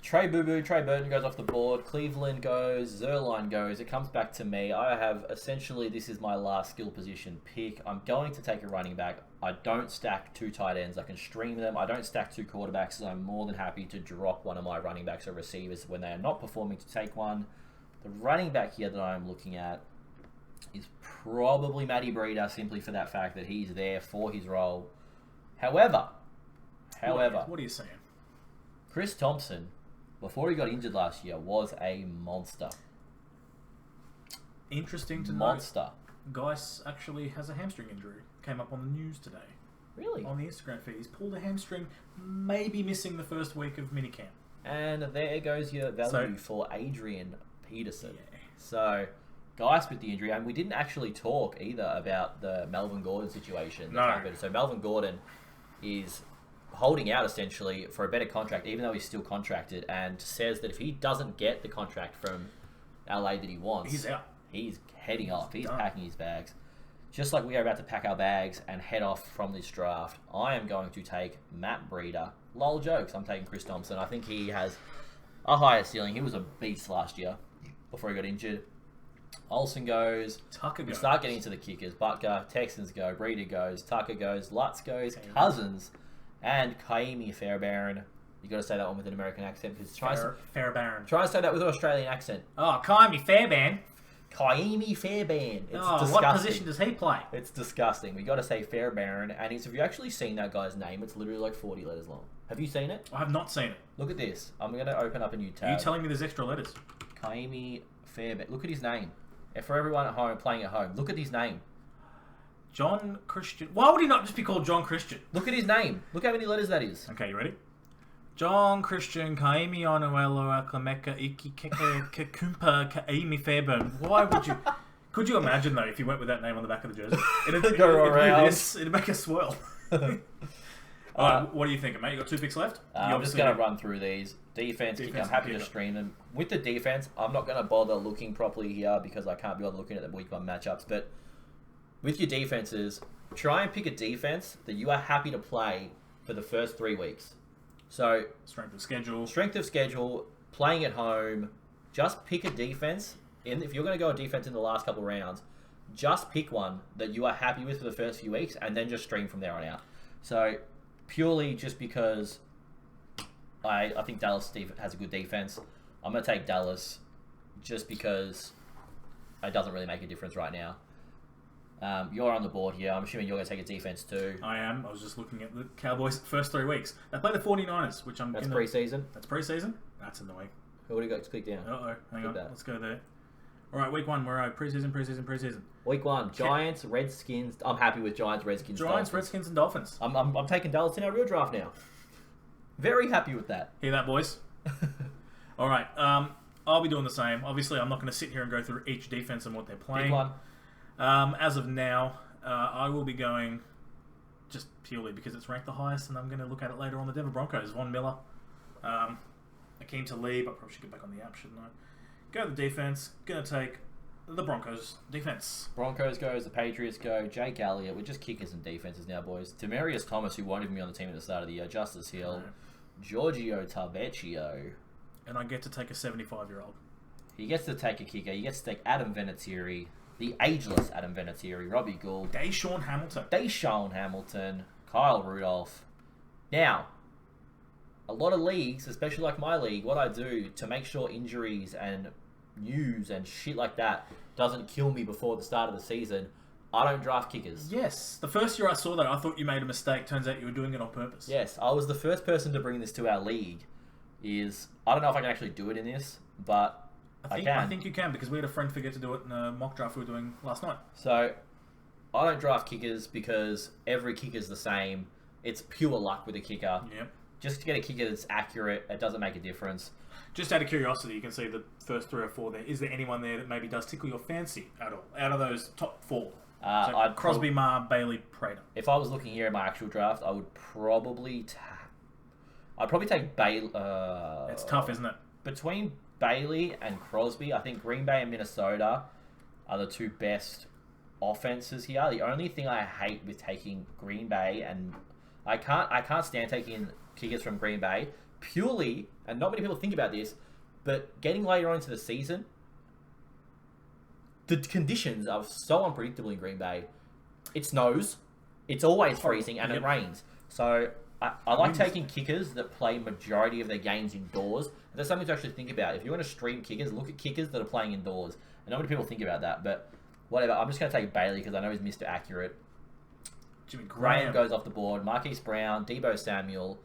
Trey Burton goes off the board. Cleveland goes. Zerline goes. It comes back to me. I have essentially, this is my last skill position pick. I'm going to take a running back. I don't stack 2 tight ends. I can stream them. I don't stack 2 quarterbacks. So I'm more than happy to drop one of my running backs or receivers when they are not performing to take one. The running back here that I'm looking at is probably Matty Breida, simply for that fact that he's there for his role. However, what are you saying? Chris Thompson, before he got injured last year, was a monster. Interesting to monster. Note, Geis actually has a hamstring injury. Came up on the news today. Really? On the Instagram feed. He's pulled a hamstring, maybe missing the first week of minicamp. And there goes your value for Adrian Peterson. Yeah. So, Geis with the injury, and we didn't actually talk either about the Melvin Gordon situation. No. So Melvin Gordon is holding out essentially for a better contract, even though he's still contracted, and says that if he doesn't get the contract from LA that he wants, he's out. He's heading off. He's done. Packing his bags. Just like we are about to pack our bags and head off from this draft, I am going to take Matt Breida. Lol jokes, I'm taking Chris Thompson. I think he has a higher ceiling. He was a beast last year before he got injured. Olsen goes. Tucker We goes. start getting into the kickers. Butker, Texans go. Breeder goes. Tucker goes. Lutz goes. Cousins. And Kaimi Fairbairn. You got to say that one with an American accent because try to say that with an Australian accent. Oh, Kaimi Fairbairn. Kaimi Fairbairn. It's disgusting. What position does he play? It's disgusting. We got to say Fairbairn, and if you actually seen that guy's name, it's literally like 40 letters long. Have you seen it? I have not seen it. Look at this. I'm going to open up a new tab. Are you telling me there's extra letters? Kaimi Fairbairn. Look at his name. And for everyone at home playing at home, look at his name. John Christian. Why would he not just be called John Christian? Look at his name. Look how many letters that is. Okay, you ready? John Christian Kaimi Onuelo Aklameka Iki Keke Kakumpa Kaimi Fairbairn. Why would you? Could you imagine though if you went with that name on the back of the jersey? It'd Go around. It'd make a swirl. Alright, what do you think, mate? You got 2 picks left? I'm just going to run through these. Defense kicker, I'm happy to stream them. With the defense, I'm not going to bother looking properly here because I can't be bothered looking at the week 1 matchups. But with your defenses, try and pick a defense that you are happy to play for the first 3 weeks. So, Strength of schedule, playing at home, just pick a defense. If you're going to go a defense in the last couple of rounds, just pick one that you are happy with for the first few weeks and then just stream from there on out. So, purely just because I think Dallas has a good defense, I'm going to take Dallas just because it doesn't really make a difference right now. You're on the board here. I'm assuming you're going to take a defense too. I am. I was just looking at the Cowboys' first 3 weeks. They play the 49ers, which I'm... That's preseason? That's preseason? That's annoying. Who would you got to click down? Uh-oh. Hang on. Let's go there. All right, week 1. We're out. Preseason. Week 1. Giants, Redskins. I'm happy with Giants, Redskins, Dolphins. Redskins, and Dolphins. I'm taking Dallas in our real draft now. Very happy with that. Hear that, boys? All right. I'll be doing the same. Obviously, I'm not going to sit here and go through each defense and what they're playing. Pick one. As of now, I will be going just purely because it's ranked the highest, and I'm going to look at it later on. The Denver Broncos, Von Miller, Akeem Talib. I probably should get back on the app, shouldn't I? Go to the defense. Going to take the Broncos defense. Broncos goes, the Patriots go, Jake Elliott. We're just kickers and defenses now, boys. Demarius Thomas, who won't even be on the team at the start of the year. Justice Hill, Giorgio Tavecchio. And I get to take a 75-year-old. He gets to take a kicker. He gets to take Adam Vinatieri, the ageless Adam Vinatieri, Robbie Gould, Deshaun Hamilton, Kyle Rudolph. Now, a lot of leagues, especially like my league, what I do to make sure injuries and news and shit like that doesn't kill me before the start of the season, I don't draft kickers. Yes. The first year I saw that, I thought you made a mistake. Turns out you were doing it on purpose. Yes, I was the first person to bring this to our league. I don't know if I can actually do it in this, but I can. I think you can, because we had a friend forget to do it in a mock draft we were doing last night. So, I don't draft kickers because every kicker's the same. It's pure luck with a kicker. Yep. Just to get a kicker that's accurate, it doesn't make a difference. Just out of curiosity, you can see the first 3 or 4 there. Is there anyone there that maybe does tickle your fancy at all? Out of those top 4? I'd Crosby, Marr, Bailey, Prater. If I was looking here at my actual draft, I would probably... I'd probably take Bailey... It's tough, isn't it? Between Bailey and Crosby, I think Green Bay and Minnesota are the 2 best offenses here. The only thing I hate with taking Green Bay, and I can't stand taking kickers from Green Bay, purely, and not many people think about this, but getting later on into the season, the conditions are so unpredictable in Green Bay. It snows, it's always freezing, and it rains. So I like taking kickers that play majority of their games indoors. And that's something to actually think about. If you want to stream kickers, look at kickers that are playing indoors. And not many people think about that, but whatever. I'm just going to take Bailey because I know he's Mr. Accurate. Jimmy Graham goes off the board. Marquise Brown, Deebo Samuel.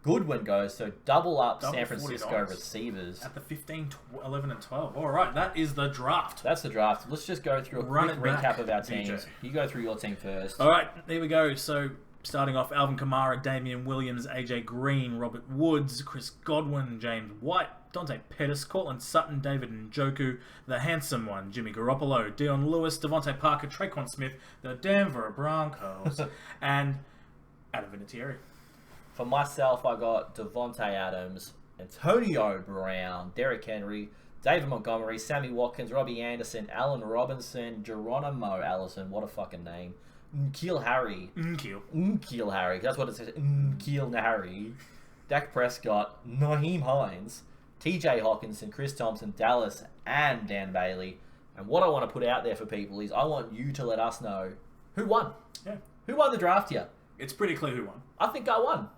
Goodwin goes, so double San Francisco 49ers. Receivers. At the 15, 11, and 12. All right, that is the draft. That's the draft. Let's just go through a quick recap of our teams. DJ. You go through your team first. All right, here we go. So, starting off, Alvin Kamara, Damian Williams, AJ Green, Robert Woods, Chris Godwin, James White, Dante Pettis, Cortland Sutton, David Njoku, the handsome one, Jimmy Garoppolo, Dion Lewis, Devontae Parker, Traquan Smith, the Denver Broncos, and Adam Vinatieri. For myself, I got Devontae Adams, Antonio Brown, Derrick Henry, David Montgomery, Sammy Watkins, Robbie Anderson, Allen Robinson, Geronimo Allison, what a fucking name, N'Keal Harry. N'Keal Harry, that's what it says, N'Keal Harry. Dak Prescott, Naheem Hines, TJ Hawkinson, Chris Thompson, Dallas, and Dan Bailey. And what I want to put out there for people is I want you to let us know who won. Yeah. Who won the draft here? It's pretty clear who won. I think I won.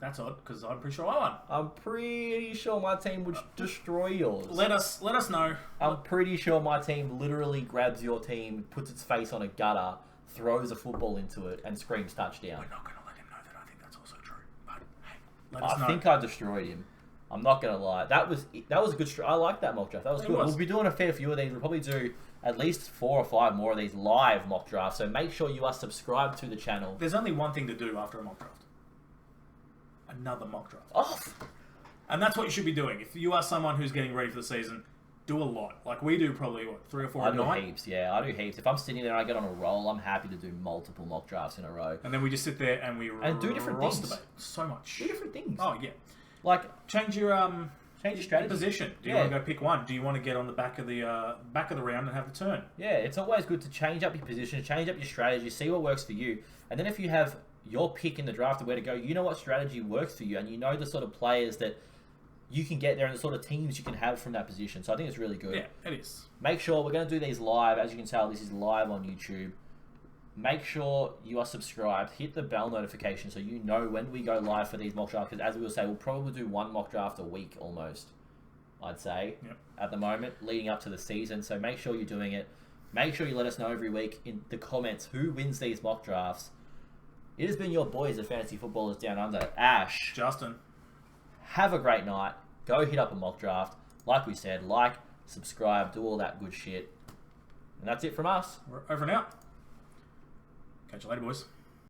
That's odd, because I'm pretty sure I won. I'm pretty sure my team would destroy yours. Let us know. I'm pretty sure my team literally grabs your team, puts its face on a gutter, throws a football into it, and screams touchdown. We're not going to let him know that I think that's also true. But hey, let us know. I think I destroyed him. I'm not going to lie. That was a good... I like that mock draft. That was good. We'll be doing a fair few of these. We'll probably do at least 4 or 5 more of these live mock drafts. So make sure you are subscribed to the channel. There's only one thing to do after a mock draft. Another mock draft. Oh. And that's what you should be doing. If you are someone who's getting ready for the season, do a lot. Like we do probably, 3 or 4 a night? I do heaps, yeah. I do heaps. If I'm sitting there and I get on a roll, I'm happy to do multiple mock drafts in a row. And then we just sit there and we do different things. So much. Do different things. Oh, yeah. Like, change your strategy. Position. Do you want to go pick one? Do you want to get on the back of the round and have the turn? Yeah, it's always good to change up your position, change up your strategy, see what works for you. And then if you have your pick in the draft of where to go, you know what strategy works for you, and you know the sort of players that you can get there and the sort of teams you can have from that position. So I think it's really good. Yeah, it is. Make sure we're going to do these live. As you can tell, this is live on YouTube. Make sure you are subscribed. Hit the bell notification so you know when we go live for these mock drafts. Because as we will say, we'll probably do 1 mock draft a week almost, I'd say, at the moment, leading up to the season. So make sure you're doing it. Make sure you let us know every week in the comments who wins these mock drafts. It has been your boys at Fantasy Footballers Down Under. Ash. Justin. Have a great night. Go hit up a mock draft. Like we said, like, subscribe, do all that good shit. And that's it from us. We're over and out. Catch you later, boys.